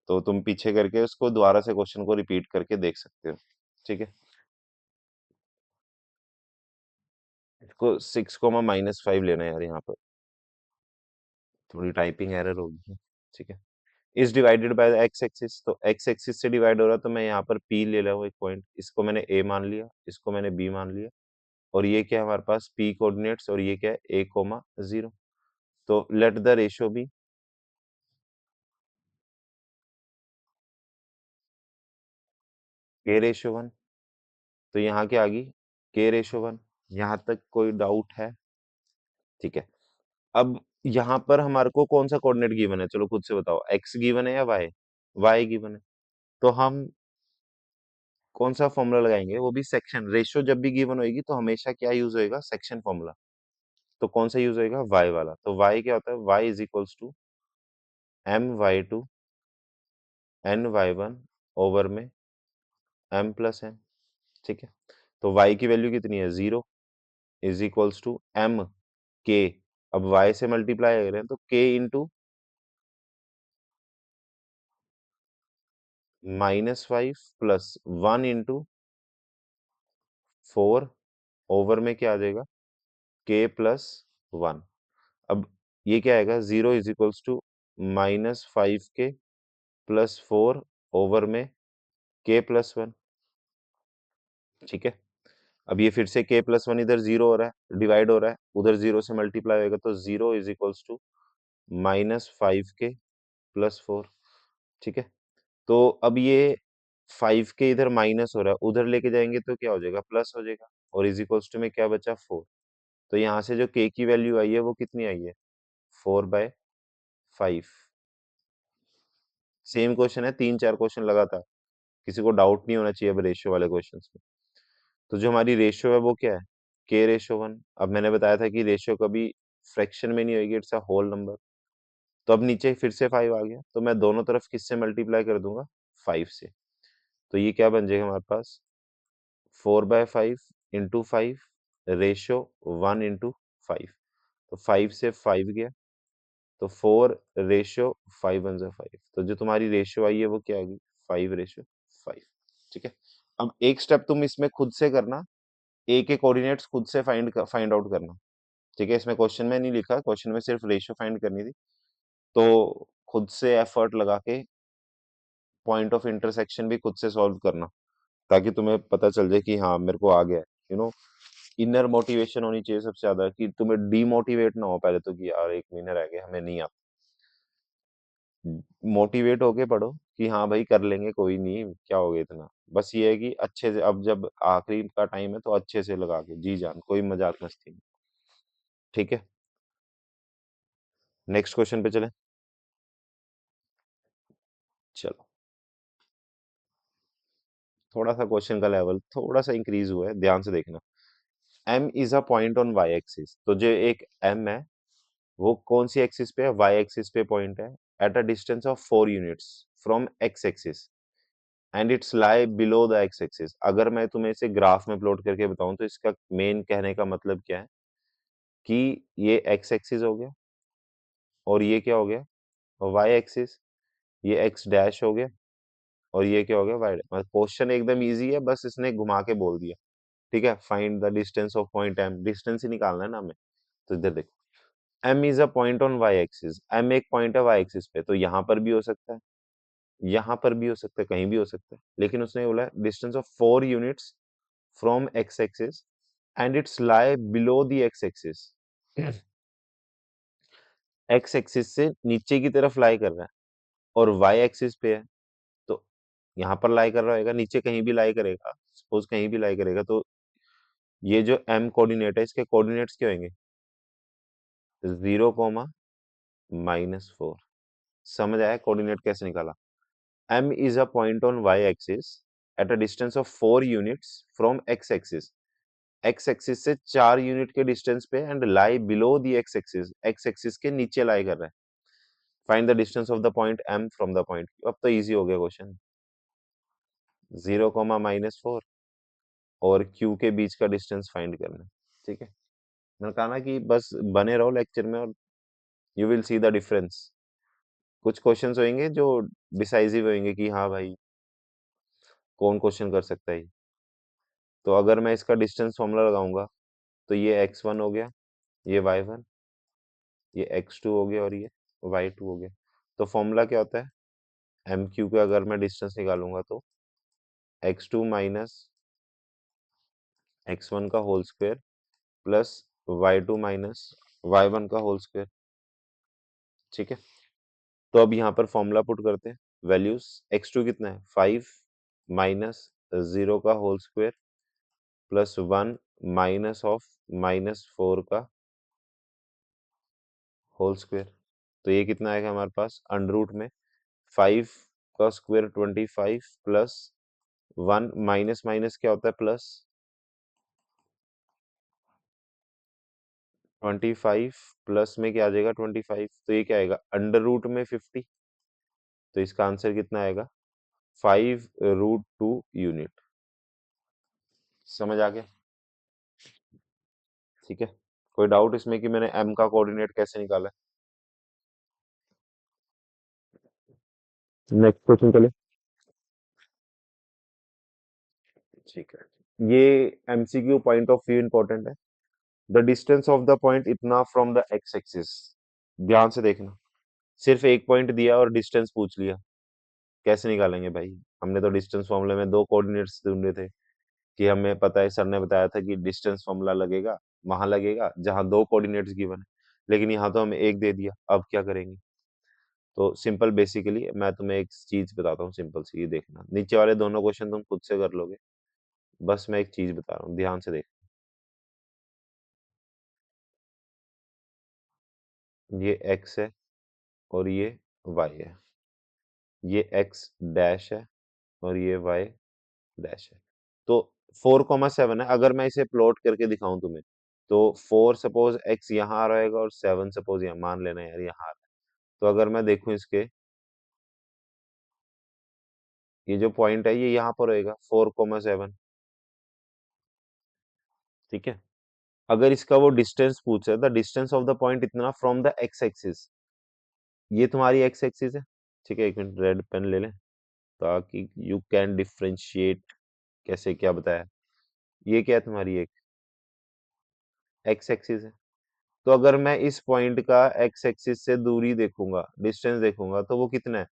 तो तुम पीछे करके उसको दोबारा से क्वेश्चन को रिपीट करके देख सकते हो। ठीक है, इसको 6 - -5 लेना है यार, यहाँ पर थोड़ी टाइपिंग एरर होगी है। ठीक है, is divided bye x axis, तो एक्स एक्सिस से डिवाइड हो रहा है तो मैं यहाँ पर पी ले रहा हूँ एक पॉइंट, इसको मैंने ए मान लिया, इसको मैंने बी मान लिया, और ये क्या है हमारे पास पी कोऑर्डिनेट्स, और ये क्या है a, 0। तो let the ratio B k/1। तो यहाँ क्या आ गई k/1। यहाँ तक कोई डाउट है? ठीक है, अब यहाँ पर हमारे को कौन सा कोऑर्डिनेट गिवन है, चलो खुद से बताओ, एक्स गिवन है या वाई? वाई गिवन है। तो हम कौन सा फॉर्मूला लगाएंगे, वो भी सेक्शन रेशियो, जब भी गिवन होगी तो हमेशा क्या यूज होएगा, सेक्शन फॉर्मूला। तो कौन सा यूज होएगा, वाई वाला। तो वाई क्या होता है, Y is equals to My2 Ny1 over में m+n। ठीक है, तो y की वैल्यू कितनी है, 0, is equals to m k। अब y से मल्टीप्लाई कर रहे हैं तो k into -5 plus 1 into 4 over में क्या आ जाएगा, k+1। अब ये क्या आएगा, 0 is equals to -5k+4 over में k+1। ठीक है, अब ये फिर से k+1 इधर 0 हो रहा है, डिवाइड हो रहा है, उधर 0 से मल्टीप्लाई होगा तो 0 इज इक्वल्स टू -5k+4। ठीक है, तो अब ये 5k इधर माइनस हो रहा है, उधर लेके जाएंगे तो क्या हो जाएगा, प्लस हो जाएगा, और इज इक्वल्स टू में क्या बचा, 4। तो यहाँ से जो k की वैल्यू आई है वो कितनी आई है, 4/5। सेम क्वेश्चन है, 3 4 क्वेश्चन लगातार, किसी को डाउट नहीं होना चाहिए अब रेशियो वाले क्वेश्चन में। तो जो हमारी रेशियो है वो क्या है, k/1। अब मैंने बताया था कि रेशियो कभी फ्रैक्शन में नहीं होगी, इट्स अ होल नंबर। तो अब नीचे फिर से 5 आ गया, तो मैं दोनों तरफ किससे मल्टीप्लाई कर दूंगा, 5 से। तो ये क्या बन जाएगा हमारे पास, 4/5 इंटू 5 रेशियो 1/5। तो 5 से 5 गया, तो 4/5 तो जो तुम्हारी रेशियो आई है वो क्या आएगी, 5/5। ठीक है, अब एक स्टेप तुम इसमें खुद से करना, ए के कोऑर्डिनेट्स खुद से फाइंड आउट करना। ठीक है, इसमें क्वेश्चन में नहीं लिखा, क्वेश्चन में सिर्फ रेशियो फाइंड करनी थी। तो खुद से एफर्ट लगा के पॉइंट ऑफ इंटरसेक्शन भी खुद से सॉल्व करना, ताकि तुम्हें पता चल जाए कि हाँ मेरे को आ गया है। यू नो, इनर मोटिवेशन होनी चाहिए सबसे ज्यादा, कि तुम्हें डीमोटिवेट ना हो पहले तो, कि यार 1 महीना रह गया हमें नहीं आता। मोटिवेट होके पढ़ो कि हाँ भाई कर लेंगे, कोई नहीं, क्या हो गया इतना। बस ये है कि अच्छे से, अब जब आखिरी का टाइम है तो अच्छे से लगा के जी जान, कोई मजाक मस्ती नहीं। ठीक है, नेक्स्ट क्वेश्चन पे चले। चलो, थोड़ा सा क्वेश्चन का लेवल थोड़ा सा इंक्रीज हुआ है, ध्यान से देखना। m is a point on y axis, तो जो एक m है वो कौन सी एक्सिस पे है, y एक्सिस पे पॉइंट है, at a distance of 4 units from x axis, and it's lie below the x axis. अगर मैं तुम्हें इसे ग्राफ में प्लॉट करके बताऊं तो इसका मेन कहने का मतलब क्या है, कि ये x एक्सिस हो गया, और ये क्या हो गया, y एक्सिस, ये x डैश हो गया, और ये क्या हो गया, y। मतलब क्वेश्चन एकदम इजी है, बस इसने घुमा के बोल दिया। ठीक है, find the distance of point m, distance ही निकालना है ना हमें। तो इधर देखो, m is a point on y axis, m एक पॉइंट है y एक्सिस पे, तो यहाँ पर भी हो सकता है, यहाँ पर भी हो सकता है, कहीं भी हो सकता है, लेकिन उसने बोला distance of 4 units from x axis, and it's lie below the x axis. x axis से नीचे की तरफ लाई कर रहा है, और y एक्सिस पे है, तो यहाँ पर लाई कर रहा होगा, नीचे कहीं भी लाई करेगा, सपोज कहीं भी लाई करेगा, तो ये जो m कोऑर्डिनेट है इसके कोऑर्डिनेट्स क्या होंगे, 0, -4। समझ आया कोऑर्डिनेट कैसे निकाला। m is a point on y axis at a distance of 4 units from x axis, x axis से 4 यूनिट के डिस्टेंस पे and lie below the X axis के नीचे लाई कर रहा है। Find the distance of the point am from the point. अब तो इजी हो गया क्वेश्चन। 0, -4 और क्यू के बीच का डिस्टेंस फाइंड करना है। ठीक है, मैंने कहा ना कि बस बने रहो लेक्चर में और you will see the difference. कुछ क्वेश्चंस होंगे जो डिसाइसिव होंगे कि हाँ भाई कौन क्वेश्चन कर सकता है ये। तो अगर मैं इसका डिस्टेंस फॉर्मूला लगाऊंगा तो ये x1 हो गया, ये y1, ये x2 हो गया और ये y2 हो गया। तो फॉर्मूला क्या होता है, एम क्यू का अगर मैं डिस्टेंस निकालूंगा तो x2 माइनस x1 का whole square plus y2 minus y1 का होल स्क्वायर। ठीक है, तो अब यहाँ पर फॉर्मूला पुट करते हैं। वैल्यूज x2 कितना है 5 माइनस 0 का whole square plus 1 minus of -4 का होल स्क्वायर। तो ये कितना आएगा हमारे पास अंडर रूट में 5 का स्क्वायर 25 प्लस 1 माइनस माइनस क्या होता है प्लस 25 प्लस में क्या आ जाएगा 25। तो ये क्या आएगा अंडर रूट में 50। तो इसका आंसर कितना आएगा 5√2 यूनिट। समझ आ गया? ठीक है, कोई डाउट इसमें कि मैंने m का कोऑर्डिनेट कैसे निकाला है? नेक्स्ट क्वेश्चन चले। ठीक है, ये MCQ point of view important है। The distance of the point इतना फ्रॉम द एक्स एक्सिस। ध्यान से देखना, सिर्फ एक पॉइंट दिया और डिस्टेंस पूछ लिया, कैसे निकालेंगे भाई? हमने तो डिस्टेंस फॉर्मूले में दो कोऑर्डिनेट्स ढूंढे थे कि हमें पता है, सर ने बताया था कि डिस्टेंस फॉर्मूला लगेगा वहां लगेगा जहां दो कोऑर्डिनेट्स गिवन है, लेकिन यहाँ तो हमें एक दे दिया। अब क्या करेंगे? तो सिंपल, बेसिकली मैं तुम्हें एक चीज बताता हूँ सिंपल सी, ये देखना नीचे वाले दोनों क्वेश्चन तुम खुद से कर लोगे, बस मैं एक चीज बता रहा हूँ, ध्यान से देख। ये x है और ये y है, ये x डैश है और ये y डैश है। तो 4,7 है। अगर मैं इसे प्लॉट करके दिखाऊं तुम्हें तो 4 सपोज x यहाँ रहेगा और 7 सपोज यहाँ, मान लेना यार यहाँ आ रहा है। तो अगर मैं देखूं इसके, ये जो पॉइंट है ये यहाँ पर रहेगा 4,7। ठीक है, अगर इसका वो डिस्टेंस पूछे, the distance of the point इतना फ्रॉम द एक्स एक्सिस, ये तुम्हारी एक्स एक्सिस है। ठीक है, एक मिनट रेड पेन ले लें ताकि यू कैन डिफ्रेंशिएट कैसे क्या बताया। ये क्या है तुम्हारी एक एक्स एक्सिस है। तो अगर मैं इस पॉइंट का एक्स एक्सिस से दूरी देखूंगा, डिस्टेंस देखूंगा, तो वो कितना है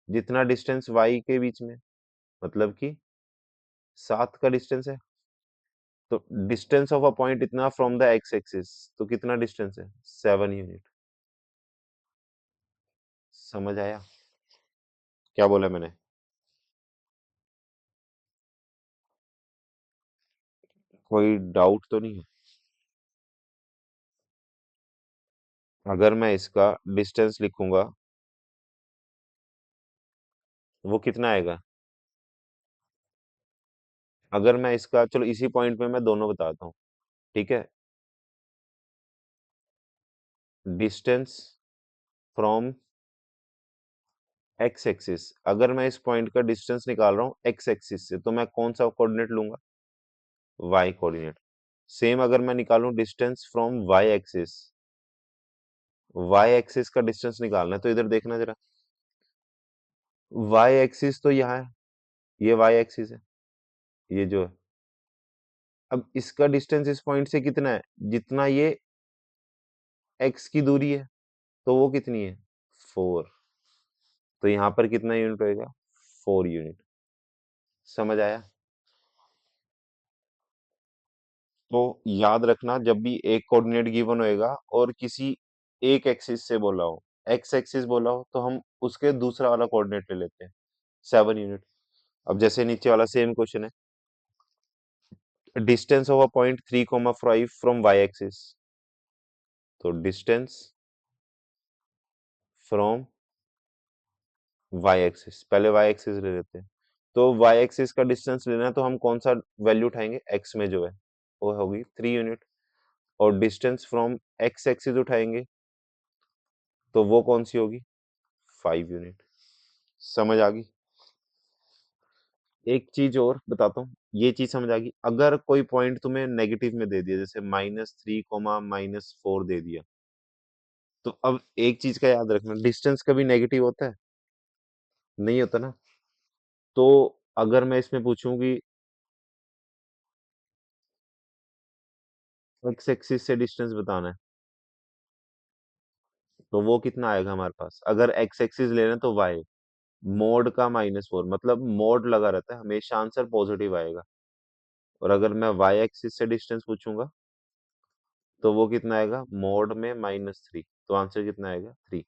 जितना डिस्टेंस वाई के बीच में, मतलब कि 7 का डिस्टेंस है। तो डिस्टेंस ऑफ अ पॉइंट इतना फ्रॉम द एक्स एक्सिस, तो कितना डिस्टेंस है 7 यूनिट। समझ आया क्या बोला मैंने? कोई डाउट तो नहीं है? अगर मैं इसका डिस्टेंस लिखूंगा वो कितना आएगा? अगर मैं इसका, चलो इसी पॉइंट पे मैं दोनों बताता हूँ। ठीक है, डिस्टेंस फ्रॉम एक्स एक्सिस, अगर मैं इस पॉइंट का डिस्टेंस निकाल रहा हूँ एक्स एक्सिस से, तो मैं कौन सा कोऑर्डिनेट लूंगा? Y coordinate. सेम अगर मैं निकालूं distance from Y axis, Y axis का डिस्टेंस निकालना है, तो इधर देखना जरा, वाई एक्सिस तो यहाँ है, ये वाई एक्सिस है, ये जो है। अब इसका डिस्टेंस इस पॉइंट से कितना है जितना ये एक्स की दूरी है, तो वो कितनी है 4। तो यहाँ पर कितना यूनिट होएगा 4 यूनिट। समझ आया? तो याद रखना, जब भी एक कोऑर्डिनेट गिवन होएगा और किसी एक एक्सिस से बोला हो, एक्स एक्सिस बोला हो, तो हम उसके दूसरा वाला कोऑर्डिनेट ले लेते हैं 7 यूनिट। अब जैसे नीचे वाला सेम क्वेश्चन है, distance of a point 3,5 from Y axis. तो डिस्टेंस फ्रॉम वाई एक्सिस, पहले वाई एक्सिस ले लेते हैं। तो वाई एक्सिस का डिस्टेंस लेना है तो हम कौन सा वैल्यू उठाएंगे, एक्स में जो है वो होगी 3 यूनिट। और डिस्टेंस फ्रॉम एक्स एक्सिस उठाएंगे तो वो कौन सी होगी, 5 यूनिट। समझ आ गई। एक चीज और बताता हूँ, ये चीज समझ आ गई, अगर कोई पॉइंट तुम्हें नेगेटिव में दे दिया, जैसे -3, -4 दे दिया, तो अब एक चीज का याद रखना, डिस्टेंस कभी नेगेटिव होता है, नहीं होता ना। तो अगर मैं इसमें पूछूं कि एक्स एक्सिस से डिस्टेंस बताना है, तो वो कितना आएगा हमारे पास, अगर एक्स एक्सिस ले रहे हैं तो वाई, मोड का -4, मतलब मोड लगा रहता है, हमेशा आंसर पॉजिटिव आएगा। और अगर मैं वाई एक्सिस से डिस्टेंस पूछूंगा तो वो कितना आएगा, मोड में -3, तो आंसर कितना आएगा, 3।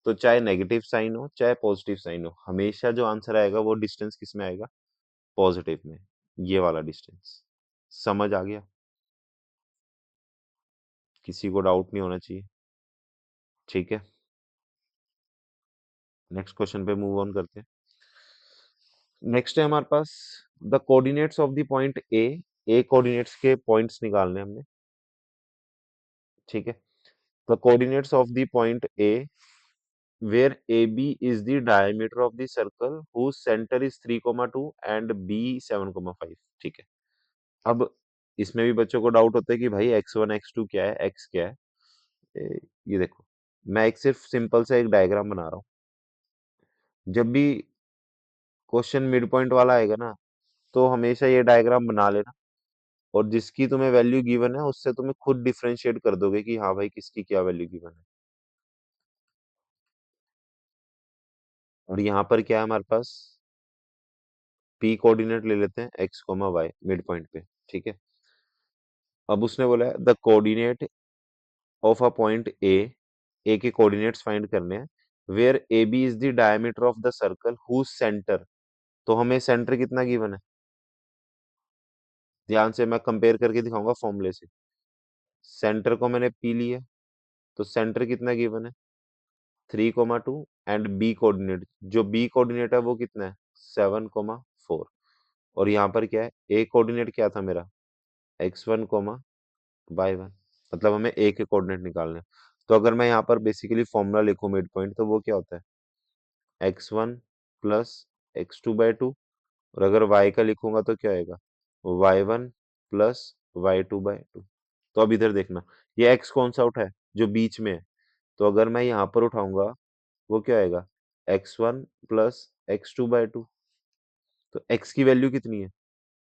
तो चाहे नेगेटिव साइन हो चाहे पॉजिटिव साइन हो, हमेशा जो आंसर आएगा वो डिस्टेंस किस में आएगा, पॉजिटिव में, ये वाला डिस्टेंस। समझ आ गया, किसी को डाउट नहीं होना चाहिए। ठीक है, नेक्स्ट क्वेश्चन पे मूव ऑन करते हैं। नेक्स्ट है हमारे पास the coordinates of the point A coordinates के पॉइंट्स निकालने हैं हमने। ठीक है, the coordinates of the point A where AB is the diameter of the circle whose center is 3,2 and B 7,5। ठीक है, अब इसमें भी बच्चों को डाउट होता है कि भाई x1 x2 क्या है, x क्या है। ये देखो, मैं एक सिर्फ सिंपल सा एक डायग्राम बना रहा हूँ। जब भी क्वेश्चन मिड पॉइंट वाला आएगा ना, तो हमेशा ये डायग्राम बना लेना, और जिसकी तुम्हें वैल्यू गिवन है उससे तुम्हें खुद डिफरेंशिएट कर दोगे कि हाँ भाई किसकी क्या वैल्यू गिवन है। और यहाँ पर क्या है हमारे पास, पी कोऑर्डिनेट ले लेते हैं X comma Y mid point पे। ठीक है, अब उसने बोला है the coordinate of a point A के कोऑर्डिनेट्स फाइंड करने हैं, where A B is the diameter of the circle whose centre. तो हमें सेंटर कितना गिवन है, ध्यान से मैं कंपेयर करके दिखाऊंगा फॉर्मूले से। सेंटर को मैंने पी लिया, तो सेंटर कितना गिवन है, 3,2, एंड बी कोऑर्डिनेट, जो बी कोऑर्डिनेट है वो कितना है, 7,4। और यहाँ पर क्या है, ए कोऑर्डिनेट क्या था मेरा, x1, y1, मतलब हमें ए के कोऑर्डिनेट निकालने हैं। तो अगर मैं यहाँ पर बेसिकली फॉर्मूला लिखूं मिड पॉइंट, तो वो क्या होता है, x1 + x2/2। और अगर y का लिखूंगा तो क्या आएगा, y1 + y2/2। तो अब इधर देखना, ये x कौन सा उठा है, जो बीच में है। तो अगर मैं यहाँ पर उठाऊंगा, वो क्या आएगा, x1 + x2/2। तो x की वैल्यू कितनी है,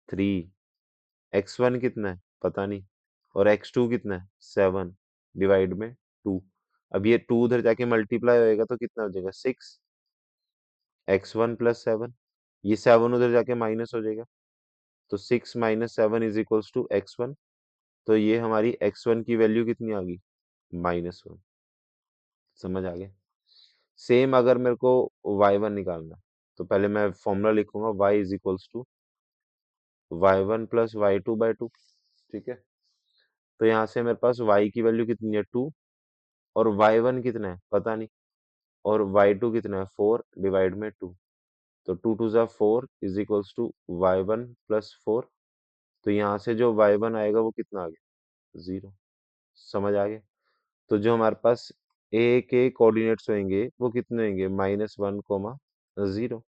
3, x1 कितना है पता नहीं, और x2 कितना है, 7 डिवाइड में 2। अब ये 2 उधर जाके मल्टीप्लाई होएगा तो कितना हो जाएगा, 6, x1 + 7, ये 7 उधर जाके माइनस हो जाएगा, तो 6 - 7 = x1। तो ये हमारी x1 की वैल्यू कितनी आ गई, -1। समझ आ गया। सेम अगर मेरे को y1 निकालना है, तो पहले मैं फॉर्मूला लिखूंगा, y = y1 + y2/2। ठीक है, तो यहाँ से मेरे पास y की वैल्यू कितनी है, 2, और y1 कितना है पता नहीं, और y2 कितना है, 4 डिवाइड में 2। तो 2 2 ज़ा 4 = y1 + 4। तो यहाँ से जो y1 आएगा वो कितना आ गया, 0। समझ आ गया। तो जो हमारे पास ए के कोऑर्डिनेट्स होंगे वो कितने होंगे, -1, 0।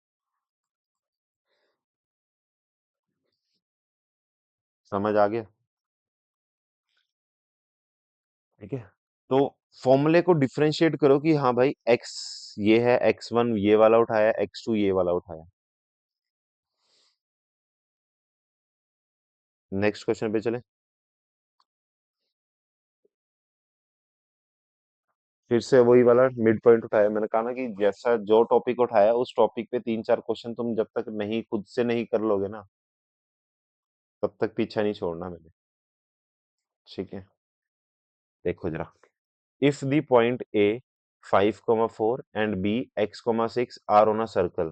समझ आ गया। ठीक है, तो फॉर्मूले को डिफरेंशिएट करो कि हाँ भाई x ये है, x1 ये वाला उठाया, x2 ये वाला उठाया। नेक्स्ट क्वेश्चन पे चले। फिर से वही वाला मिड पॉइंट उठाया, मैंने कहा ना कि जैसा जो टॉपिक उठाया उस टॉपिक पे 3 4 क्वेश्चन तुम जब तक नहीं खुद से नहीं कर लोगे ना, तब तक पीछा नहीं छोड़ना मैंने। ठीक है, देखो जरा, if the point A 5,4 and B x,6 are on a circle.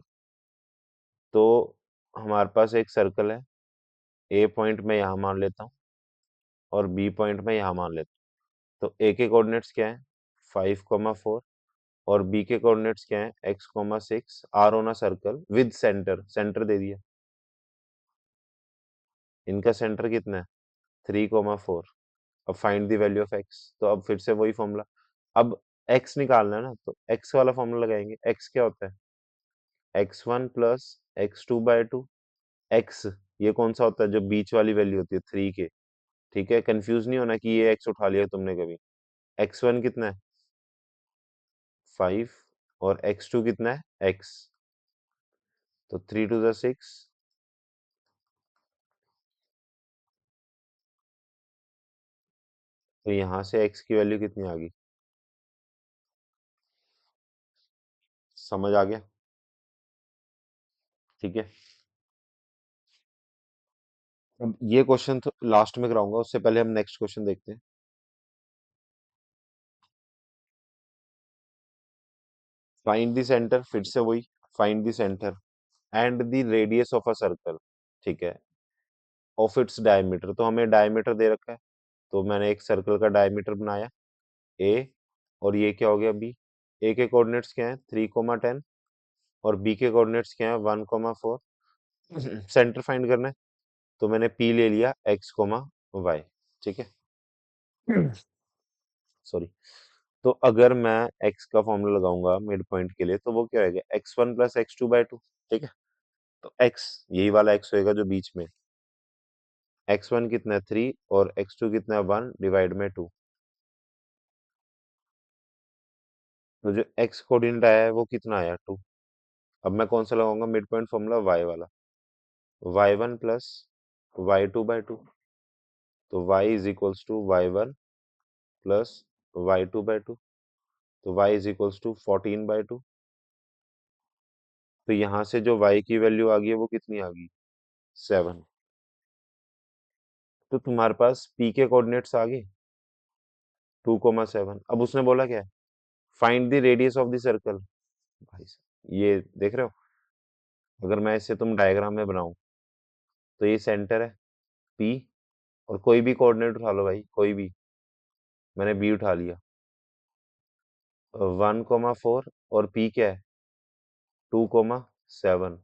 तो हमारे पास एक सर्कल है, ए पॉइंट में यहाँ मान लेता हूँ और बी पॉइंट में यहाँ मान लेता हूँ। तो ए के कोऑर्डिनेट्स क्या है, 5,4, और बी के कोऑर्डिनेट्स क्या है, x,6 are on a circle with centre, centre दे दिया। इनका सेंटर कितना है, 3,4। अब find the value of X, तो अब फिर से वही फॉर्मूला। अब एक्स निकालना है ना, तो एक्स वाला फॉर्मूला लगाएंगे। एक्स क्या होता है? x1 plus x2/2। एक्स ये कौन सा होता है? जो बीच वाली वैल्यू होती है 3 के। ठीक है, कंफ्यूज नहीं होना कि ये एक्स उठा लिया तुमने कभी। x1 कितना है? 5। और x2 कितना है? x। तो 3 to the 6। तो यहाँ से x की वैल्यू कितनी आ गई? समझ आ गया? ठीक है। अब ये क्वेश्चन तो लास्ट में कराऊंगा, उससे पहले हम नेक्स्ट क्वेश्चन देखते हैं। फाइंड द सेंटर, फिर से वही। Find the centre and the radius of a circle. ठीक है। ऑफ इट्स डायमीटर, तो हमें डायमीटर दे रखा है, तो मैंने एक सर्कल का डायमीटर बनाया ए। और ये क्या हो गया बी। ए के कोऑर्डिनेट्स क्या है? 3,10। और बी के कोऑर्डिनेट्स क्या है? 1,4। सेंटर फाइंड करना है, तो मैंने पी ले लिया x, y। ठीक है। सॉरी। तो अगर मैं x का फॉर्मूला लगाऊंगा मिड पॉइंट के लिए, तो वो क्या होगा? x1 + x2/2। ठीक है। तो x यही वाला x होएगा जो बीच में। x1 कितना है? 3। और x2 कितना है? 1 डिवाइड में 2। तो जो x कोऑर्डिनेट आया है वो कितना आया? 2। अब मैं कौन सा लगाऊंगा मिड पॉइंट फॉर्मूला? y वाला। y1 + y2/2। तो y is equals to y1 plus y2/2। तो y इज इक्वल्स टू 14/2। तो यहाँ से जो y की वैल्यू आ गई है वो कितनी आ गई? 7। तो तुम्हारे पास p के कोऑर्डिनेट्स आ गए 2,7। अब उसने बोला क्या है? Find the radius of the circle. भाई साहब, ये देख रहे हो? अगर मैं इसे तुम डायग्राम में बनाऊं, तो ये सेंटर है p। और कोई भी कोऑर्डिनेट उठा लो भाई, कोई भी। मैंने b उठा लिया। 1,4। और p क्या है? 2,7।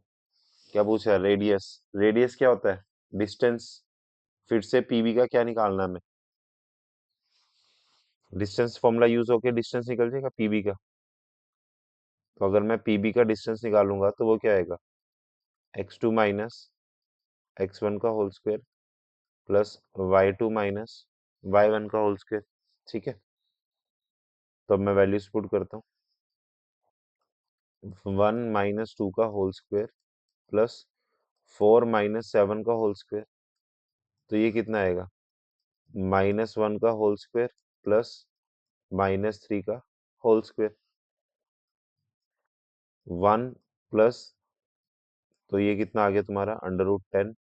क्या पूछा है? रेडियस। रेडियस क्या होता है? डिस्टेंस। फिर से पीबी का क्या निकालना है हमें? डिस्टेंस फॉर्मूला यूज होके डिस्टेंस निकल जाएगा पीबी का। तो अगर मैं पीबी का डिस्टेंस निकालूंगा तो वो क्या आएगा? x2 माइनस x1 का whole square plus y2 minus y1 का होल स्क्वायर। ठीक है। तो अब मैं वैल्यूज पुट करता हूँ। 1 - 2 का होल स्क्वायर प्लस 4 - 7 का होल स्क्वायर। तो ये कितना आएगा? -1 का होल स्क्वायर प्लस -3 का होल स्क्वायर। 1 प्लस, तो ये कितना आ गया तुम्हारा? √10।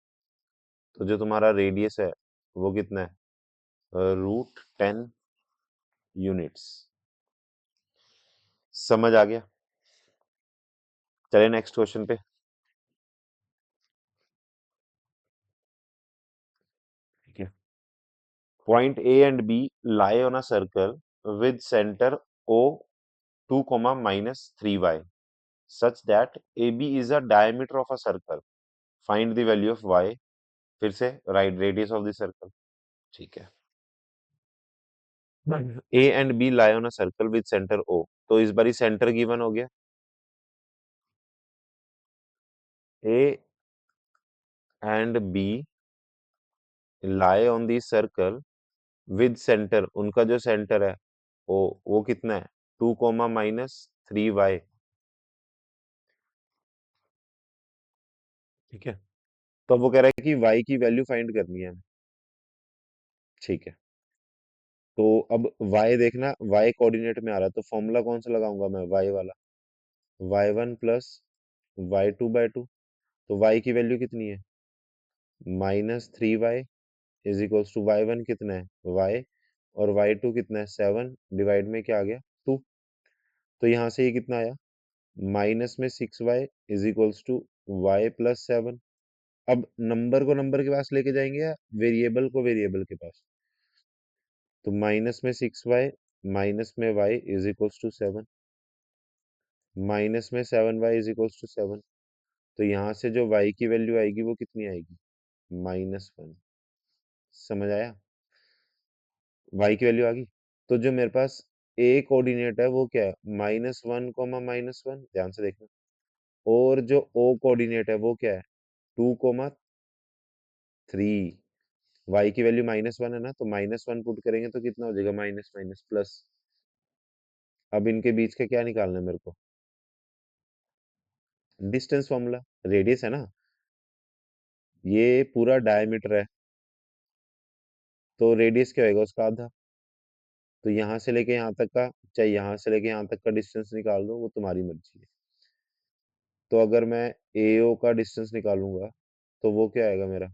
तो जो तुम्हारा रेडियस है वो कितना है? √10 यूनिट्स। समझ आ गया? चलिए नेक्स्ट क्वेश्चन पे। ठीक है। Point A and B lie on a circle with center O 2, -3y such that AB is a diameter of a circle. Find the value of y। फिर से right radius of the circle. ठीक है। A and B lie on a circle with center O। तो इस बारी centre given हो गया। A and B lie on the circle with center, उनका जो सेंटर है ओ, वो कितना है? 2, -3y। ठीक है। तो अब वो कह रहा है कि y की वैल्यू फाइंड करनी है। ठीक है। तो अब y देखना, y कोऑर्डिनेट में आ रहा है, तो फॉर्मूला कौन सा लगाऊंगा मैं? y वाला। y1 plus y2/2। तो y की वैल्यू कितनी है? -3y is equals to y1 कितना है? y। और y2 कितना है? 7 डिवाइड में क्या आ गया? 2। तो यहाँ से ये कितना आया? माइनस में 6y is equals to y+7। अब नंबर को नंबर के पास लेके जाएंगे या वेरिएबल को वेरिएबल के पास? तो माइनस में 6y माइनस में y is equals to 7। Minus में 7y इज इक्वल्स टू 7। तो यहाँ से जो y की वैल्यू आएगी वो कितनी आएगी? -1। समझ आया? y की वैल्यू आ गई। तो जो मेरे पास a कोऑर्डिनेट है वो क्या है, -1, ध्यान से देखना। और जो o कोऑर्डिनेट है वो क्या है, 2, 3। y की वैल्यू -1 है ना, तो -1 पुट करेंगे तो कितना हो जाएगा, माइनस माइनस प्लस। अब इनके बीच का क्या निकालना है मेरे को, डिस्टेंस फॉर्मूला। रेडियस है ना, ये पूरा डायमीटर है, तो रेडियस क्या होगा, उसका आधा। तो यहाँ से लेके यहाँ तक का, चाहे यहाँ से लेके यहाँ तक का डिस्टेंस निकाल दो, वो तुम्हारी मर्जी है। तो अगर मैं AO का डिस्टेंस निकालूंगा तो वो क्या आएगा मेरा,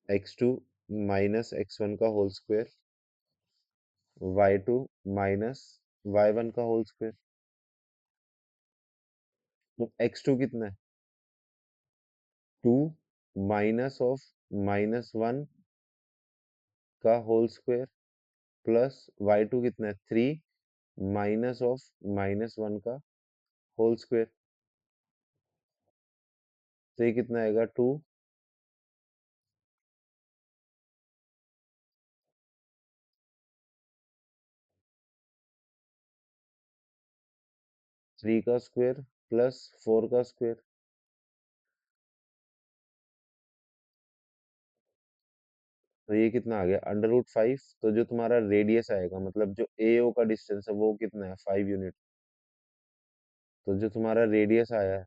x2 माइनस x1 का whole square, y2 minus y1 का होल स्क्वायर। तो x2 कितना है, 2 माइनस ऑफ -1 का होल स्क्वायर, प्लस y2 कितना है, 3 माइनस ऑफ -1 का होल स्क्वायर। तो ये कितना आएगा, 2, 3 का स्क्वायर प्लस 4 का स्क्वायर। तो ये कितना आ गया, √5। तो जो तुम्हारा रेडियस आएगा, मतलब जो AO का डिस्टेंस है वो कितना है, 5 यूनिट। तो जो तुम्हारा रेडियस आया है,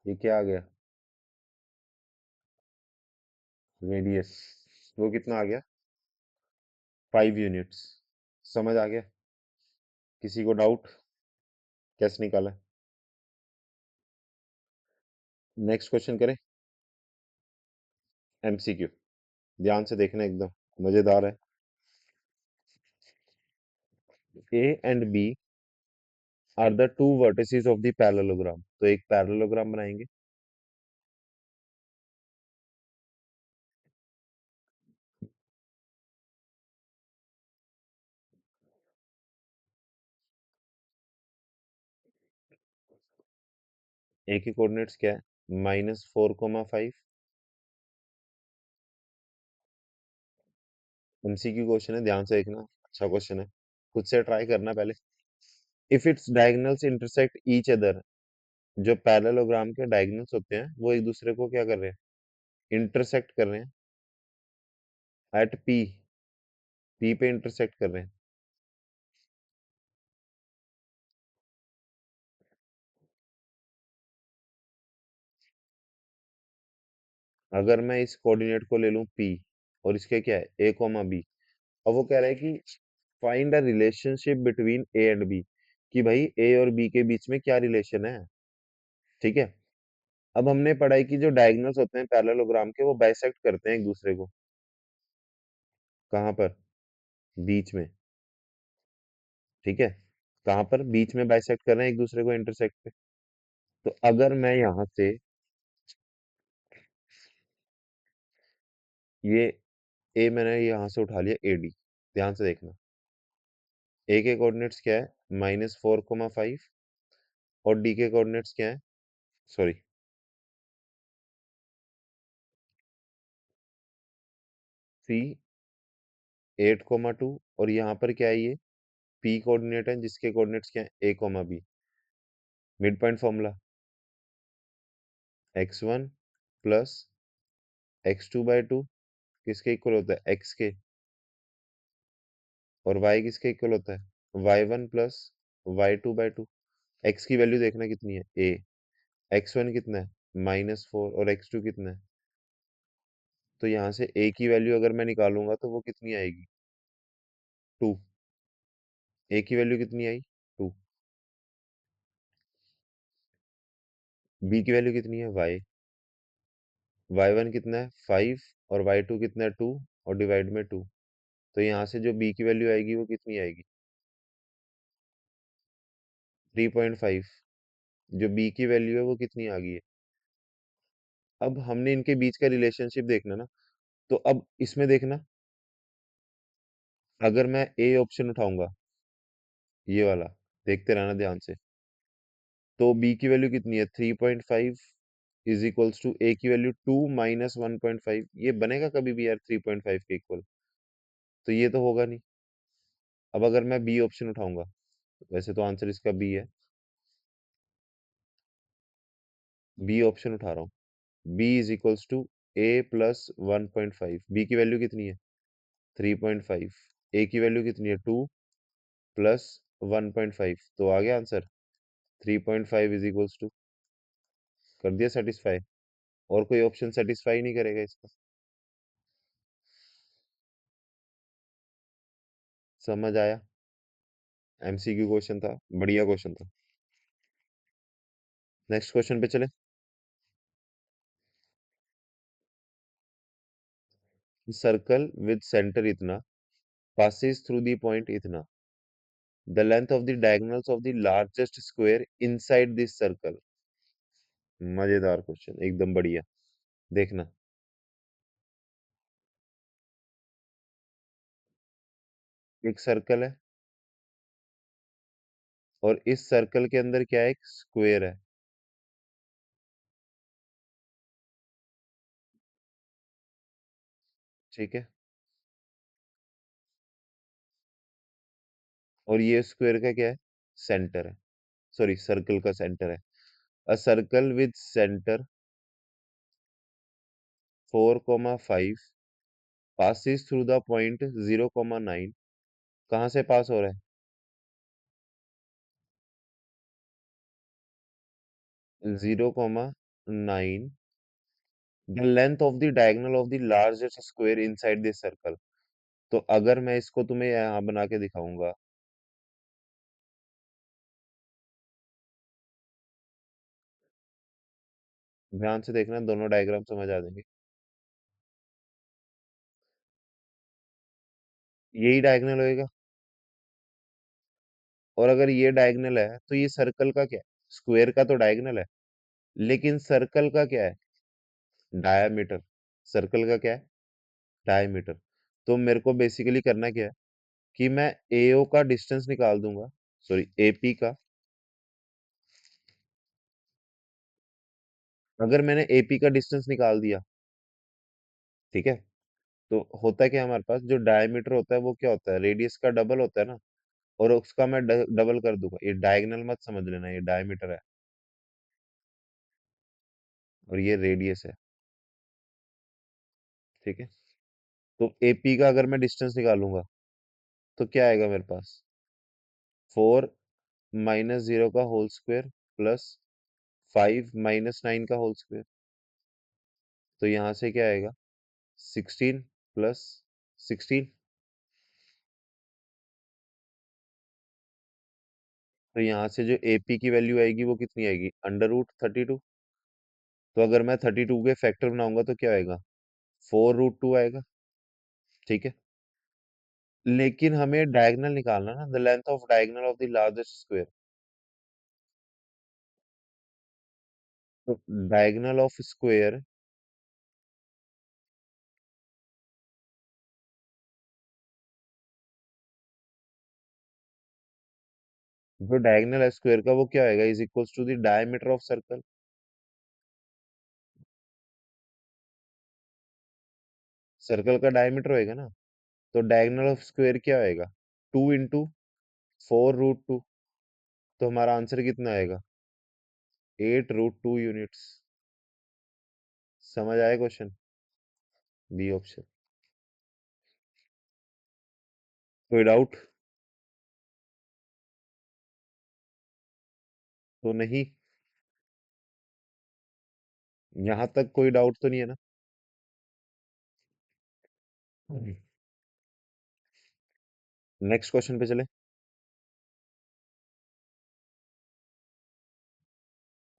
ये क्या आ गया, रेडियस, वो कितना आ गया, 5 यूनिट्स। समझ आ गया? किसी को डाउट, कैसे निकाला? नेक्स्ट क्वेश्चन करें, MCQ। ध्यान से देखना, एकदम मजेदार है। A and B are the two vertices of the parallelogram. तो एक पैरेललोग्राम बनाएंगे। A के कोऑर्डिनेट्स क्या है, -4, 5। MCQ क्वेश्चन है, ध्यान से देखना, अच्छा क्वेश्चन है, खुद से ट्राई करना पहले। If it's diagonals intersect each other, जो पैरेललोग्राम के डायगोनल्स होते हैं वो एक दूसरे को क्या कर रहे हैं, इंटरसेक्ट कर रहे हैं एट P पे इंटरसेक्ट कर रहे हैं। अगर मैं इस कोऑर्डिनेट को ले लूं P, और इसके क्या है, A, B। अब वो कह रहा है कि find a relationship between A and B, कि भाई A और B के बीच में क्या रिलेशन है। ठीक है। अब हमने पढ़ा है कि जो डायगोनल्स होते हैं पैरेललोग्राम के, वो बाइसेक्ट करते हैं एक दूसरे को, कहाँ पर, बीच में। ठीक है, कहाँ पर, बीच में बाइसेक्ट कर रहे हैं एक दूसरे को, इंटरसेक्ट पे। तो अगर मैं यहाँ से ये A मैंने यहाँ से उठा लिया AD, ध्यान से देखना। A के कोऑर्डिनेट्स क्या है, -4, 5। और D के कोऑर्डिनेट्स क्या है, सॉरी, 3, 8, 2। और यहाँ पर क्या है, ये P कोऑर्डिनेट है जिसके कोऑर्डिनेट्स क्या है, A, B। Mid point formula, x1 plus x2/2 किसके इक्वल होता है, x के। और y किसके इक्वल होता है, y1 प्लस y2/2। x की वैल्यू देखना कितनी है, a। x1 कितना है, -4, और x2 कितना है। तो यहाँ से a की वैल्यू अगर मैं निकालूंगा तो वो कितनी आएगी, 2। a की वैल्यू कितनी आई, 2। b की वैल्यू कितनी है, y। y1 कितना है, 5। और y2 कितना है, 2। और डिवाइड में 2। तो यहाँ से जो b की वैल्यू आएगी वो कितनी आएगी, 3.5। जो b की वैल्यू है वो कितनी आ गई है। अब हमने इनके बीच का रिलेशनशिप देखना ना, तो अब इसमें देखना, अगर मैं ए ऑप्शन उठाऊंगा, ये वाला, देखते रहना ध्यान से, तो बी की वैल्यू कितनी है, 3.5। इज इक्वल्स टू ए की वैल्यू 2 माइनस 1.5, ये बनेगा कभी भी यार 3.5 के इक्वल? तो ये तो होगा नहीं। अब अगर मैं बी ऑप्शन उठाऊंगा, वैसे तो आंसर इसका बी है, बी ऑप्शन उठा रहा हूँ। B is equals to A plus 1.5, B की वैल्यू कितनी है 3.5, ए की वैल्यू कितनी है 2 प्लस 1.5, तो आ गया आंसर 3.5 इज इक्वल्स टू, कर दिया सेटिस्फाई। और कोई ऑप्शन सेटिस्फाई नहीं करेगा इसका। समझ आया? एमसीक्यू क्वेश्चन था, बढ़िया क्वेश्चन था। नेक्स्ट क्वेश्चन पे चले। सर्कल विद सेंटर इतना passes through the point इतना, the length of the diagonals of the largest square inside this circle। मजेदार क्वेश्चन, एकदम बढ़िया। देखना, एक सर्कल है और इस सर्कल के अंदर क्या है, एक स्क्वायर है। ठीक है, और ये स्क्वायर का क्या है, सेंटर है, सॉरी सर्कल का सेंटर है। अ circle with centre 4,5 passes through the point 0,9, कहाँ से पास हो रहा है 0,9, the length of the diagonal of the largest square inside this circle. तो अगर मैं इसको तुम्हें यहाँ बना के दिखाऊंगा, ध्यान से देखना, दोनों डायग्राम समझ आ जाएंगे। यही डायगोनल होएगा, और अगर ये डायगोनल है तो ये सर्कल का क्या है, स्क्वायर का तो डायगोनल है, लेकिन सर्कल का क्या है, डायामीटर। सर्कल का क्या है, डायमीटर। तो मेरे को बेसिकली करना क्या है कि मैं एओ का डिस्टेंस निकाल दूंगा, सॉरी एपी का। अगर मैंने एपी का डिस्टेंस निकाल दिया, ठीक है, तो होता है क्या, हमारे पास जो डायमीटर होता है वो क्या होता है, रेडियस का डबल होता है ना। और उसका मैं डबल कर दूंगा, ये डायगोनल मत समझ लेना, ये डायमीटर है और ये रेडियस है। ठीक है, तो एपी का अगर मैं डिस्टेंस निकालूंगा तो क्या आएगा मेरे पास, 4 - 0 का होल स्क्वायर प्लस 5 - 9 का होल स्क्वायर। तो यहाँ से क्या आएगा, 16 + 16। तो यहाँ से जो एपी की वैल्यू आएगी वो कितनी आएगी, √32। तो अगर मैं 32 के फैक्टर बनाऊंगा तो क्या आएगा, 4√2 आएगा। ठीक है, लेकिन हमें डायगोनल निकालना ना, the length of diagonal of the largest square. तो डायगोनल ऑफ स्क्वायर, जो डायगोनल है स्क्वायर का वो क्या आएगा, is equals to the diameter of circle. Circle का डायमीटर होएगा ना, तो डायगोनल ऑफ स्क्वायर क्या आएगा, 2 × 4√2। तो हमारा आंसर कितना आएगा, 8√2 यूनिट्स। समझ आया क्वेश्चन, बी ऑप्शन। कोई डाउट तो नहीं, यहाँ तक कोई डाउट तो नहीं है ना? नेक्स्ट क्वेश्चन पे चले।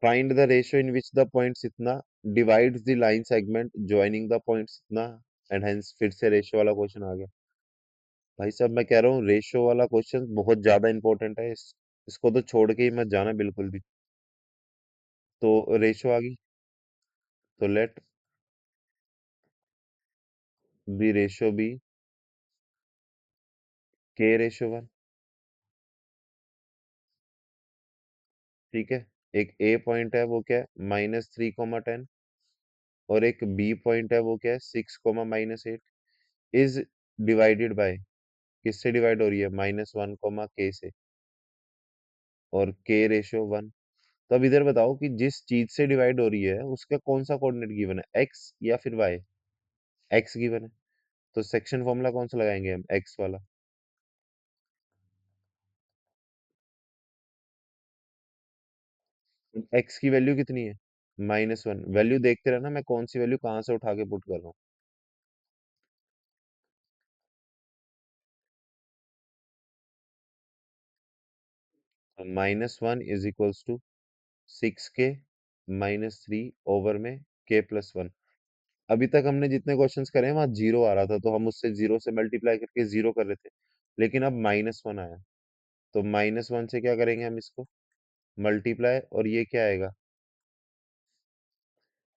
Find the ratio in which the points इतना divides the line segment joining the points इतना, एंड हेंस फिर से रेशियो वाला क्वेश्चन आ गया। भाई साहब मैं कह रहा हूँ रेशियो वाला क्वेश्चन बहुत ज्यादा इंपॉर्टेंट है, इसको तो छोड़ के ही मत जाना बिल्कुल भी। तो रेशियो आ गई, तो late B ratio B K/1। ठीक है, एक ए पॉइंट है वो क्या है -3, 10, और एक बी पॉइंट है वो क्या है 6, -8, इज डिवाइडेड बाय, किससे डिवाइड हो रही है -1, के से, और के रेशो 1। तो अब इधर बताओ कि जिस चीज से डिवाइड हो रही है उसका कौन सा कोऑर्डिनेट गिवन है, एक्स या फिर वाई। एक्स गिवन है, तो सेक्शन फॉर्मूला कौन सा लगाएंगे हम, एक्स वाला। एक्स की वैल्यू कितनी है, -1। वैल्यू देखते रहना मैं कौन सी वैल्यू कहाँ से उठा के पुट कर रहा हूँ। -1 = 6 के -3 के प्लस 1। अभी तक हमने जितने क्वेश्चंस करे हैं वहां जीरो आ रहा था, तो हम उससे जीरो से मल्टीप्लाई करके जीरो कर रहे थे, लेकिन अब -1 आया, तो -1 से क्या करेंगे हम इसको मल्टीप्लाई, और ये क्या आएगा,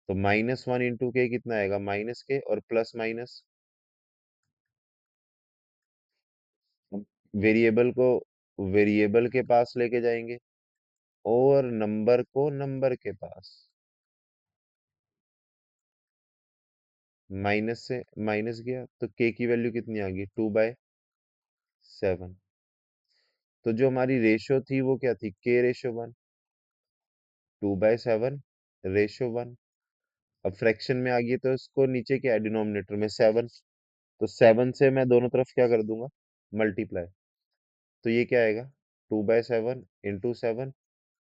तो -1 × के कितना आएगा, -के, और प्लस माइनस, वेरिएबल को वेरिएबल के पास लेके जाएंगे और नंबर को नंबर के पास। माइनस से माइनस गया तो के की वैल्यू कितनी आ गई, 2/7। तो जो हमारी रेशो थी वो क्या थी, k/1, 2/7/1। अब फ्रैक्शन में आ गई तो इसको नीचे क्या है, डिनोमिनेटर में 7, तो 7 से मैं दोनों तरफ क्या कर दूंगा, मल्टीप्लाई। तो ये क्या आएगा, 2/7 × 7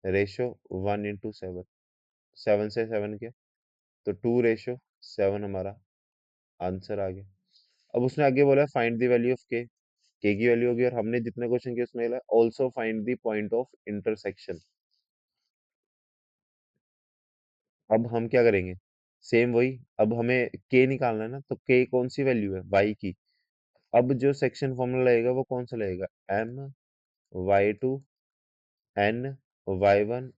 रेशो 1 × 7। 7 से 7 के, तो 2/7 हमारा आंसर आ गया। अब उसने आगे बोला फाइंड द वैल्यू ऑफ के की वैल्यू होगी, और हमने जितने क्वेश्चन किए उसमें also find the point of intersection. अब हम क्या करेंगे, सेम वही, अब हमें के निकालना है ना, तो के कौन सी वैल्यू है, वाई की। अब जो सेक्शन फॉर्मूला लगेगा वो कौन सा लगेगा, M/2 N/(m+n)।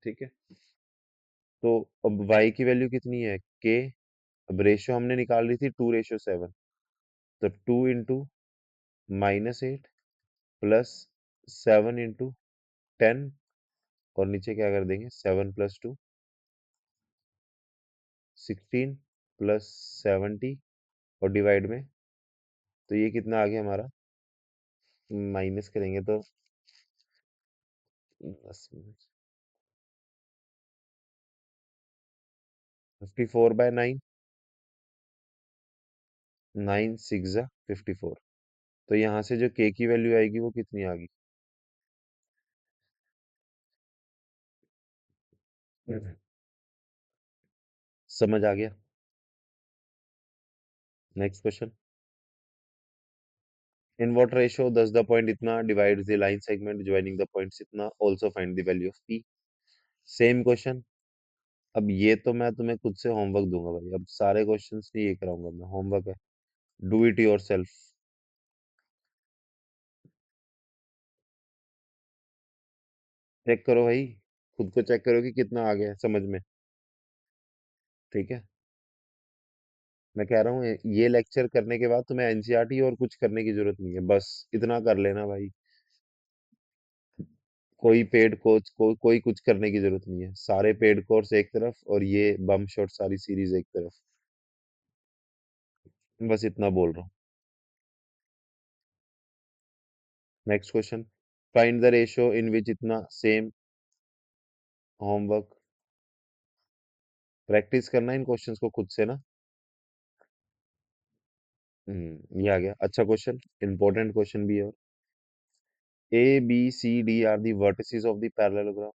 ठीक है, तो अब y की वैल्यू कितनी है, k। अब रेशियो हमने निकाल ली थी 2/7, तो 2 × -8 +7 × 10, और नीचे क्या कर देंगे, 7 + 2 16 +70, और डिवाइड में, तो ये कितना आ गया हमारा, माइनस करेंगे तो 10 मिनट, 54/9, 9 × 6 = 54। तो यहाँ से जो के की वैल्यू आएगी वो कितनी आ गई, समझ आ गया। Next question, in what ratio does the point इतना divides the line segment joining the points इतना, also find the value of p। Same question. अब ये तो मैं तुम्हें खुद से होमवर्क दूंगा भाई, अब सारे क्वेश्चंस नहीं ये कराऊंगा मैं, होमवर्क है, do it yourself. Check करो भाई, खुद को चेक करो कि कितना आ गया है समझ में। ठीक है, मैं कह रहा हूँ ये लेक्चर करने के बाद तुम्हें एनसीईआरटी और कुछ करने की जरूरत नहीं है, बस इतना कर लेना भाई। कोई पेड कोच कोई कुछ करने की जरूरत नहीं है, सारे पेड कोर्स एक तरफ और ये बम शॉट सारी सीरीज एक तरफ, बस इतना बोल रहा हूँ। Next question, find the ratio in which इतना, सेम होमवर्क, प्रैक्टिस करना इन क्वेश्चंस को खुद से ना। ये आ गया अच्छा क्वेश्चन, इंपॉर्टेंट क्वेश्चन भी है। और A B C D are the vertices of the parallelogram.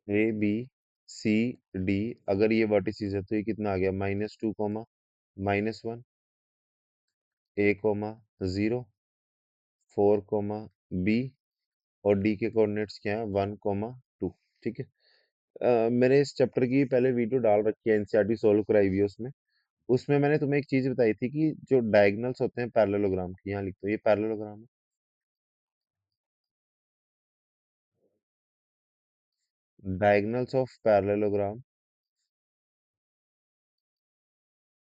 A B C D, अगर ये वर्टिसेस है तो ये कितना आ गया, -2, -1, A, 0, 4, बी, और डी के कोऑर्डिनेट्स क्या है, 1, 2। ठीक है, मैंने इस चैप्टर की पहले वीडियो डाल रखी है, एनसीईआरटी सोल्व कराई हुई है उसमें। उसमें मैंने तुम्हें एक चीज बताई थी कि जो डायगोनल्स होते हैं पैरेललोग्राम की, यहाँ लिख दो ये पैरेललोग्राम है, diagonals of parallelogram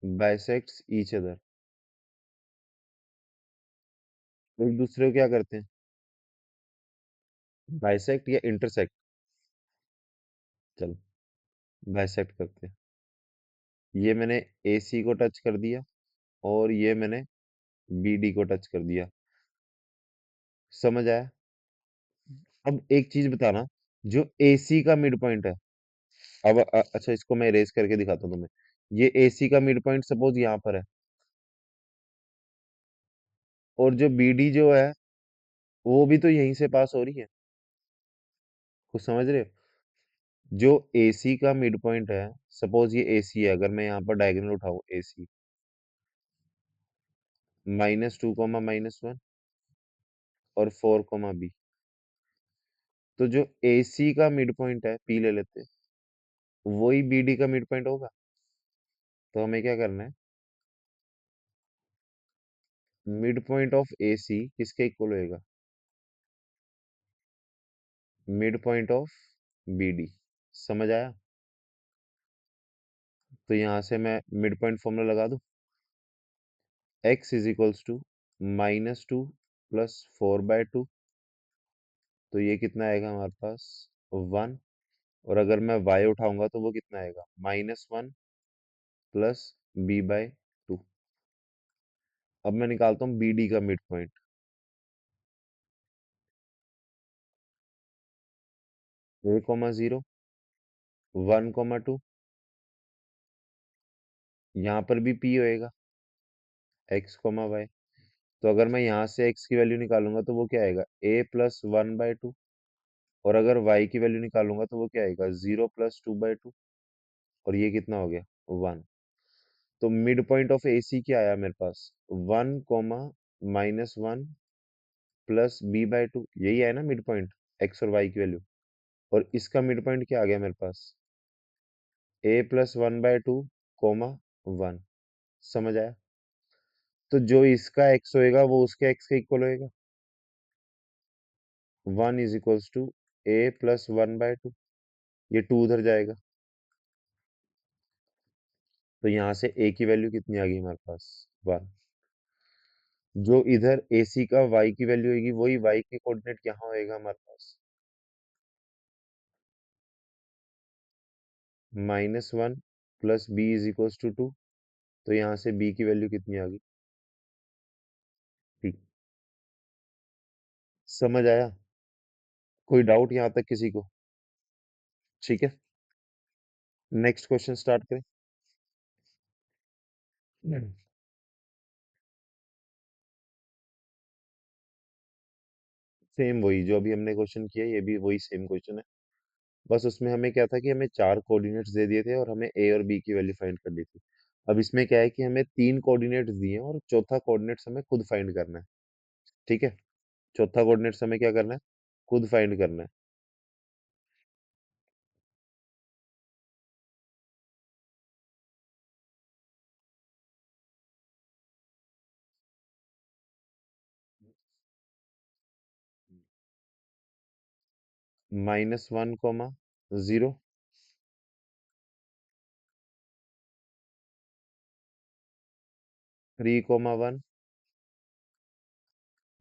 bisects each other. एक दूसरे को क्या करते हैं? बाइसेक्ट या इंटरसेक्ट? चलो, बाइसेक्ट करते हैं। ये मैंने AC को टच कर दिया और ये मैंने BD को टच कर दिया। समझ आया? अब एक चीज बताना, जो AC का मिड पॉइंट है, अब अच्छा इसको मैं इरेज करके दिखाता हूँ तुम्हें। ये AC का मिड पॉइंट सपोज यहाँ पर है, और जो BD जो है वो भी तो यहीं से पास हो रही है। कुछ समझ रहे हो? जो AC का मिड पॉइंट है, सपोज ये AC है, अगर मैं यहाँ पर डायगोनल उठाऊं AC, -2, -1 और 4, B, तो जो AC का मिड पॉइंट है, P ले लेते हैं, वही BD का मिड पॉइंट होगा। तो हमें क्या करना है? मिड पॉइंट ऑफ AC किसके इक्वल होएगा? Mid point of BD। समझ आया? तो यहाँ से मैं मिड पॉइंट फॉर्मूला लगा दूं। x इज इक्वल्स टू -2 प्लस 4/2, तो ये कितना आएगा हमारे पास? 1। और अगर मैं y उठाऊंगा तो वो कितना आएगा? -1 प्लस B/2। अब मैं निकालता हूँ BD का मिड पॉइंट। A, 0, 1, 2, यहाँ पर भी P होएगा, x, y। तो अगर मैं यहाँ से x की वैल्यू निकालूंगा तो वो क्या आएगा? A+1/2। और अगर y की वैल्यू निकालूंगा तो वो क्या आएगा? 0+2/2। और ये कितना हो गया? 1। तो मिड पॉइंट ऑफ AC क्या आया मेरे पास? 1, -1 प्लस B/2, यही है ना मिड पॉइंट, x और y की वैल्यू। और इसका मिड पॉइंट क्या आ गया मेरे पास? A+1/2, 1। समझ आया? तो जो इसका x होएगा वो उसके x के इक्वल होएगा। 1 इज इक्वल्स टू A+1/2। ये 2 उधर जाएगा, तो यहाँ से A की वैल्यू कितनी आ गई हमारे पास? 1। जो इधर AC का y की वैल्यू होगी, वही y के कोऑर्डिनेट यहाँ होएगा हमारे पास, -1 plus B is equals to 2। तो यहाँ से B की वैल्यू कितनी आ गई? ठीक। समझ आया? कोई डाउट यहाँ तक किसी को? ठीक है, नेक्स्ट क्वेश्चन स्टार्ट करें। सेम वही जो अभी हमने क्वेश्चन किया, ये भी वही सेम क्वेश्चन है। बस उसमें हमें क्या था कि हमें 4 कोऑर्डिनेट्स दे दिए थे और हमें A और B की वैल्यू फाइंड करनी थी। अब इसमें क्या है कि हमें 3 कोऑर्डिनेट्स दिए हैं और चौथा कोऑर्डिनेट्स हमें खुद फाइंड करना है। ठीक है, चौथा कोऑर्डिनेट्स हमें क्या करना है? खुद फाइंड करना है। -1, 0, 3, 1,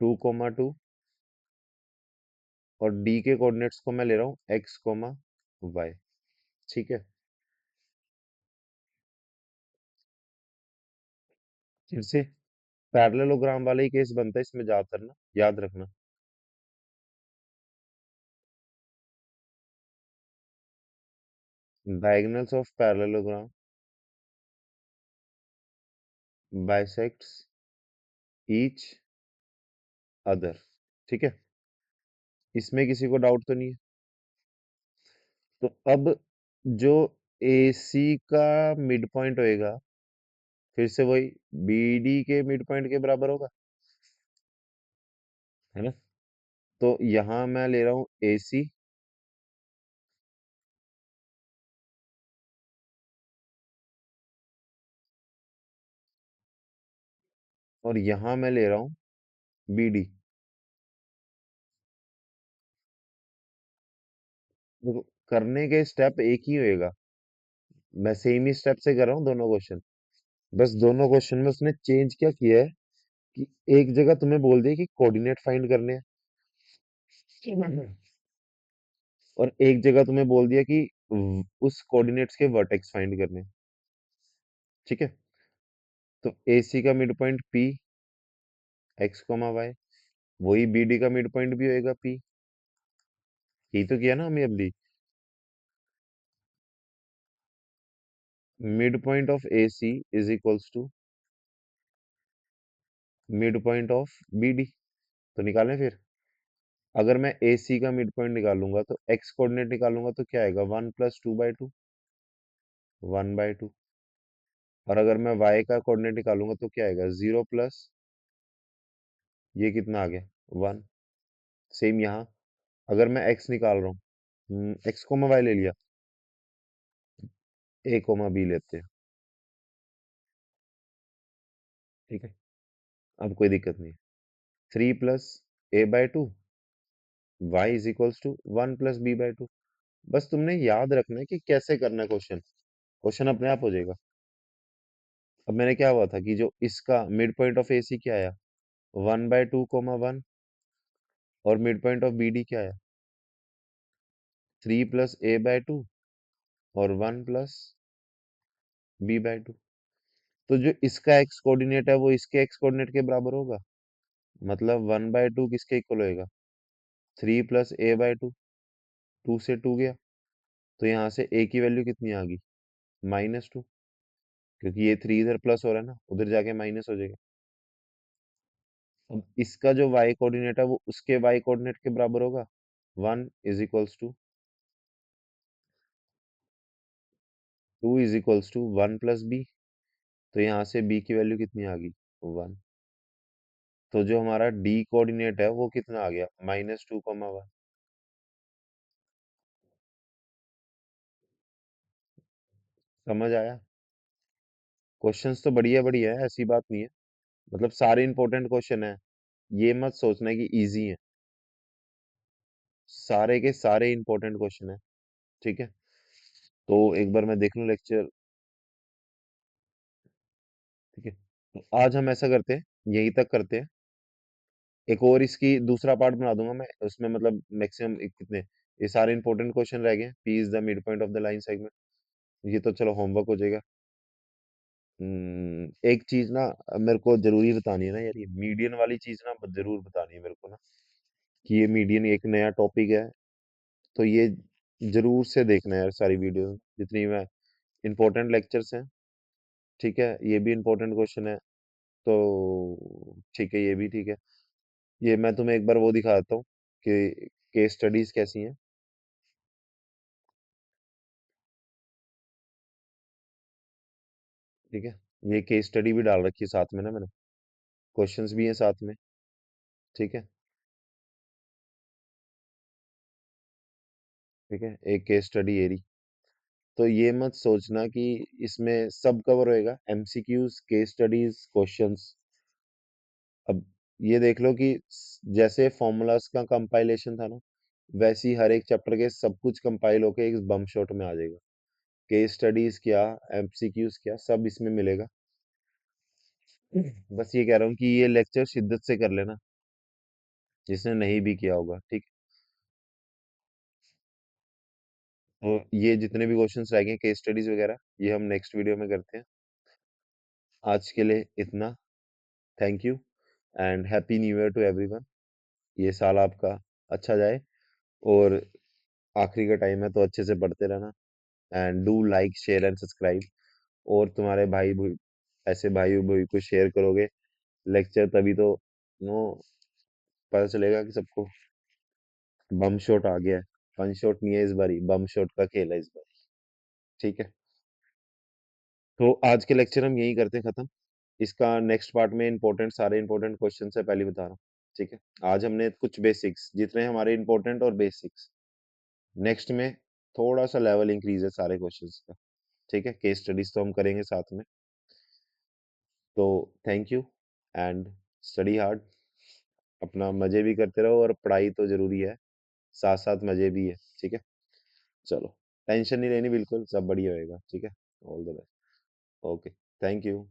2, 2 और D के कोऑर्डिनेट्स को मैं ले रहा हूँ x, y। ठीक है, फिर से पैरेललोग्राम वाला ही केस बनता है इसमें, ज्यादातर ना याद रखना। Diagonals of parallelogram bisects each other. ठीक है, इसमें किसी को डाउट तो नहीं है? तो अब जो AC का मिड पॉइंट होएगा, फिर से वही BD के मिड पॉइंट के बराबर होगा, है ना? तो यहाँ मैं ले रहा हूँ AC, और यहाँ मैं ले रहा हूँ BD। देखो, करने के स्टेप एक ही होएगा, मैं सेम ही स्टेप से कर रहा हूँ दोनों क्वेश्चन। बस दोनों क्वेश्चन में उसने चेंज क्या किया है कि एक जगह तुम्हें बोल दिया कि कोऑर्डिनेट फाइंड करने हैं और एक जगह तुम्हें बोल दिया कि उस कोऑर्डिनेट्स के वर्टेक्स फाइंड करने हैं। ठीक है, तो AC का mid point P x comma Y, वही BD का मिड पॉइंट भी होएगा P। यही तो किया ना हमने अभी। Mid point of AC is equals to mid point of BD। तो निकालें फिर। अगर मैं AC का मिड पॉइंट निकालूंगा तो x कोऑर्डिनेट निकालूंगा तो क्या आएगा, 1 + 2/2, 1/2। और अगर मैं y का कोऑर्डिनेट निकालूंगा तो क्या आएगा, 0 प्लस ये कितना आ गया, 1। सेम यहाँ अगर मैं x निकाल रहा हूँ, x कोमा y ले लिया, a कोमा b लेते हैं। ठीक है, अब कोई दिक्कत नहीं है। 3 + a/2 y is equals to 1 + b/2। बस तुमने याद रखना है कि कैसे करना है क्वेश्चन, क्वेश्चन अपने आप हो जाएगा। अब मैंने क्या हुआ था कि जो इसका मिड पॉइंट ऑफ AC क्या आया, 1/2, 1 और मिड पॉइंट ऑफ BD क्या आया, 3 + a/2 और 1 + b/2। तो जो इसका x कोऑर्डिनेट है वो इसके x कोऑर्डिनेट के बराबर होगा, मतलब 1/2 किसके इक्वल होएगा, 3 + a/2। 2 से 2 गया, तो यहाँ से a की वैल्यू कितनी आ गई, -2, क्योंकि ये 3 इधर प्लस हो रहा है ना, उधर जाके माइनस हो जाएगा। अब इसका जो y कोऑर्डिनेट है वो उसके y कोऑर्डिनेट के बराबर होगा, 1 is equals to 2 is equals to 1 + b। तो यहाँ से b की वैल्यू कितनी आ गई, 1। तो जो हमारा d कोऑर्डिनेट है वो कितना आ गया, -2, 1। समझ आया। क्वेश्चंस तो बढ़िया बढ़िया है, ऐसी बात नहीं है, मतलब सारे इंपॉर्टेंट क्वेश्चन है। ये मत सोचना कि इजी है, सारे के सारे इंपॉर्टेंट क्वेश्चन है। ठीक है, तो एक बार मैं देख लूं लेक्चर। ठीक है, तो आज हम ऐसा करते हैं, यहीं तक करते हैं। एक और इसकी दूसरा पार्ट बना दूंगा मैं, उसमें मतलब मैक्सिमम कितने, ये सारे इंपॉर्टेंट क्वेश्चन रह गए। P is the mid point of the line segment, ये तो चलो होमवर्क हो जाएगा। एक चीज ना मेरे को जरूरी बतानी है ना यार, ये मीडियन वाली चीज ना जरूर बतानी है मेरे को ना, कि ये मीडियन एक नया टॉपिक है। तो ये जरूर से देखना है यार, सारी वीडियो जितनी मैं, इंपॉर्टेंट लेक्चर्स हैं। ठीक है, ये भी इंपॉर्टेंट क्वेश्चन है, तो ठीक है, ये भी ठीक है। ये मैं तुम्हें एक बार वो दिखा देता हूँ कि केस स्टडीज कैसी हैं। ठीक है, ये केस स्टडी भी डाल रखी है साथ में ना मैंने, क्वेश्चंस भी हैं साथ में। ठीक है, ठीक है, एक केस स्टडी एरी। तो ये मत सोचना कि इसमें सब कवर होएगा, MCQs, केस स्टडीज, क्वेश्चंस। अब ये देख लो कि जैसे फॉर्मूलाज का कंपाइलेशन था ना, वैसे ही हर एक चैप्टर के सब कुछ कंपाइल होके एक बम शॉट में आ जाएगा। केस स्टडीज क्या, MCQs क्या, सब इसमें मिलेगा। बस ये कह रहा हूँ कि ये लेक्चर शिद्दत से कर लेना, जिसने नहीं भी किया होगा। ठीक, तो ये जितने भी क्वेश्चंस रह गए केस स्टडीज वगैरह, ये हम नेक्स्ट वीडियो में करते हैं। आज के लिए इतना। Thank you and happy new year to everyone. ये साल आपका अच्छा जाए, और आखिरी का टाइम है तो अच्छे से पढ़ते रहना। And do like share and subscribe, और तुम्हारे ऐसे भाई भाई को शेयर करोगे लेक्चर, तभी तो नो पता चलेगा कि सबको बम शॉट आ गया है। फन शॉट नहीं है इस बारी, बम शॉट का खेल है इस बार। ठीक है, तो आज के लेक्चर हम यही करते हैं खत्म। इसका नेक्स्ट पार्ट में इंपॉर्टेंट, सारे इंपॉर्टेंट क्वेश्चन है पहले बता रहा हूँ। ठीक है, आज हमने कुछ बेसिक्स, जितने हमारे इंपॉर्टेंट और बेसिक्स, नेक्स्ट में थोड़ा सा लेवल इंक्रीज है सारे क्वेश्चंस का। ठीक है, केस स्टडीज तो हम करेंगे साथ में। तो thank you and study hard. अपना मजे भी करते रहो, और पढ़ाई तो जरूरी है, साथ साथ मजे भी है। ठीक है, चलो, टेंशन नहीं लेनी, बिल्कुल सब बढ़िया होएगा। ठीक है, all the best. Okay, thank you.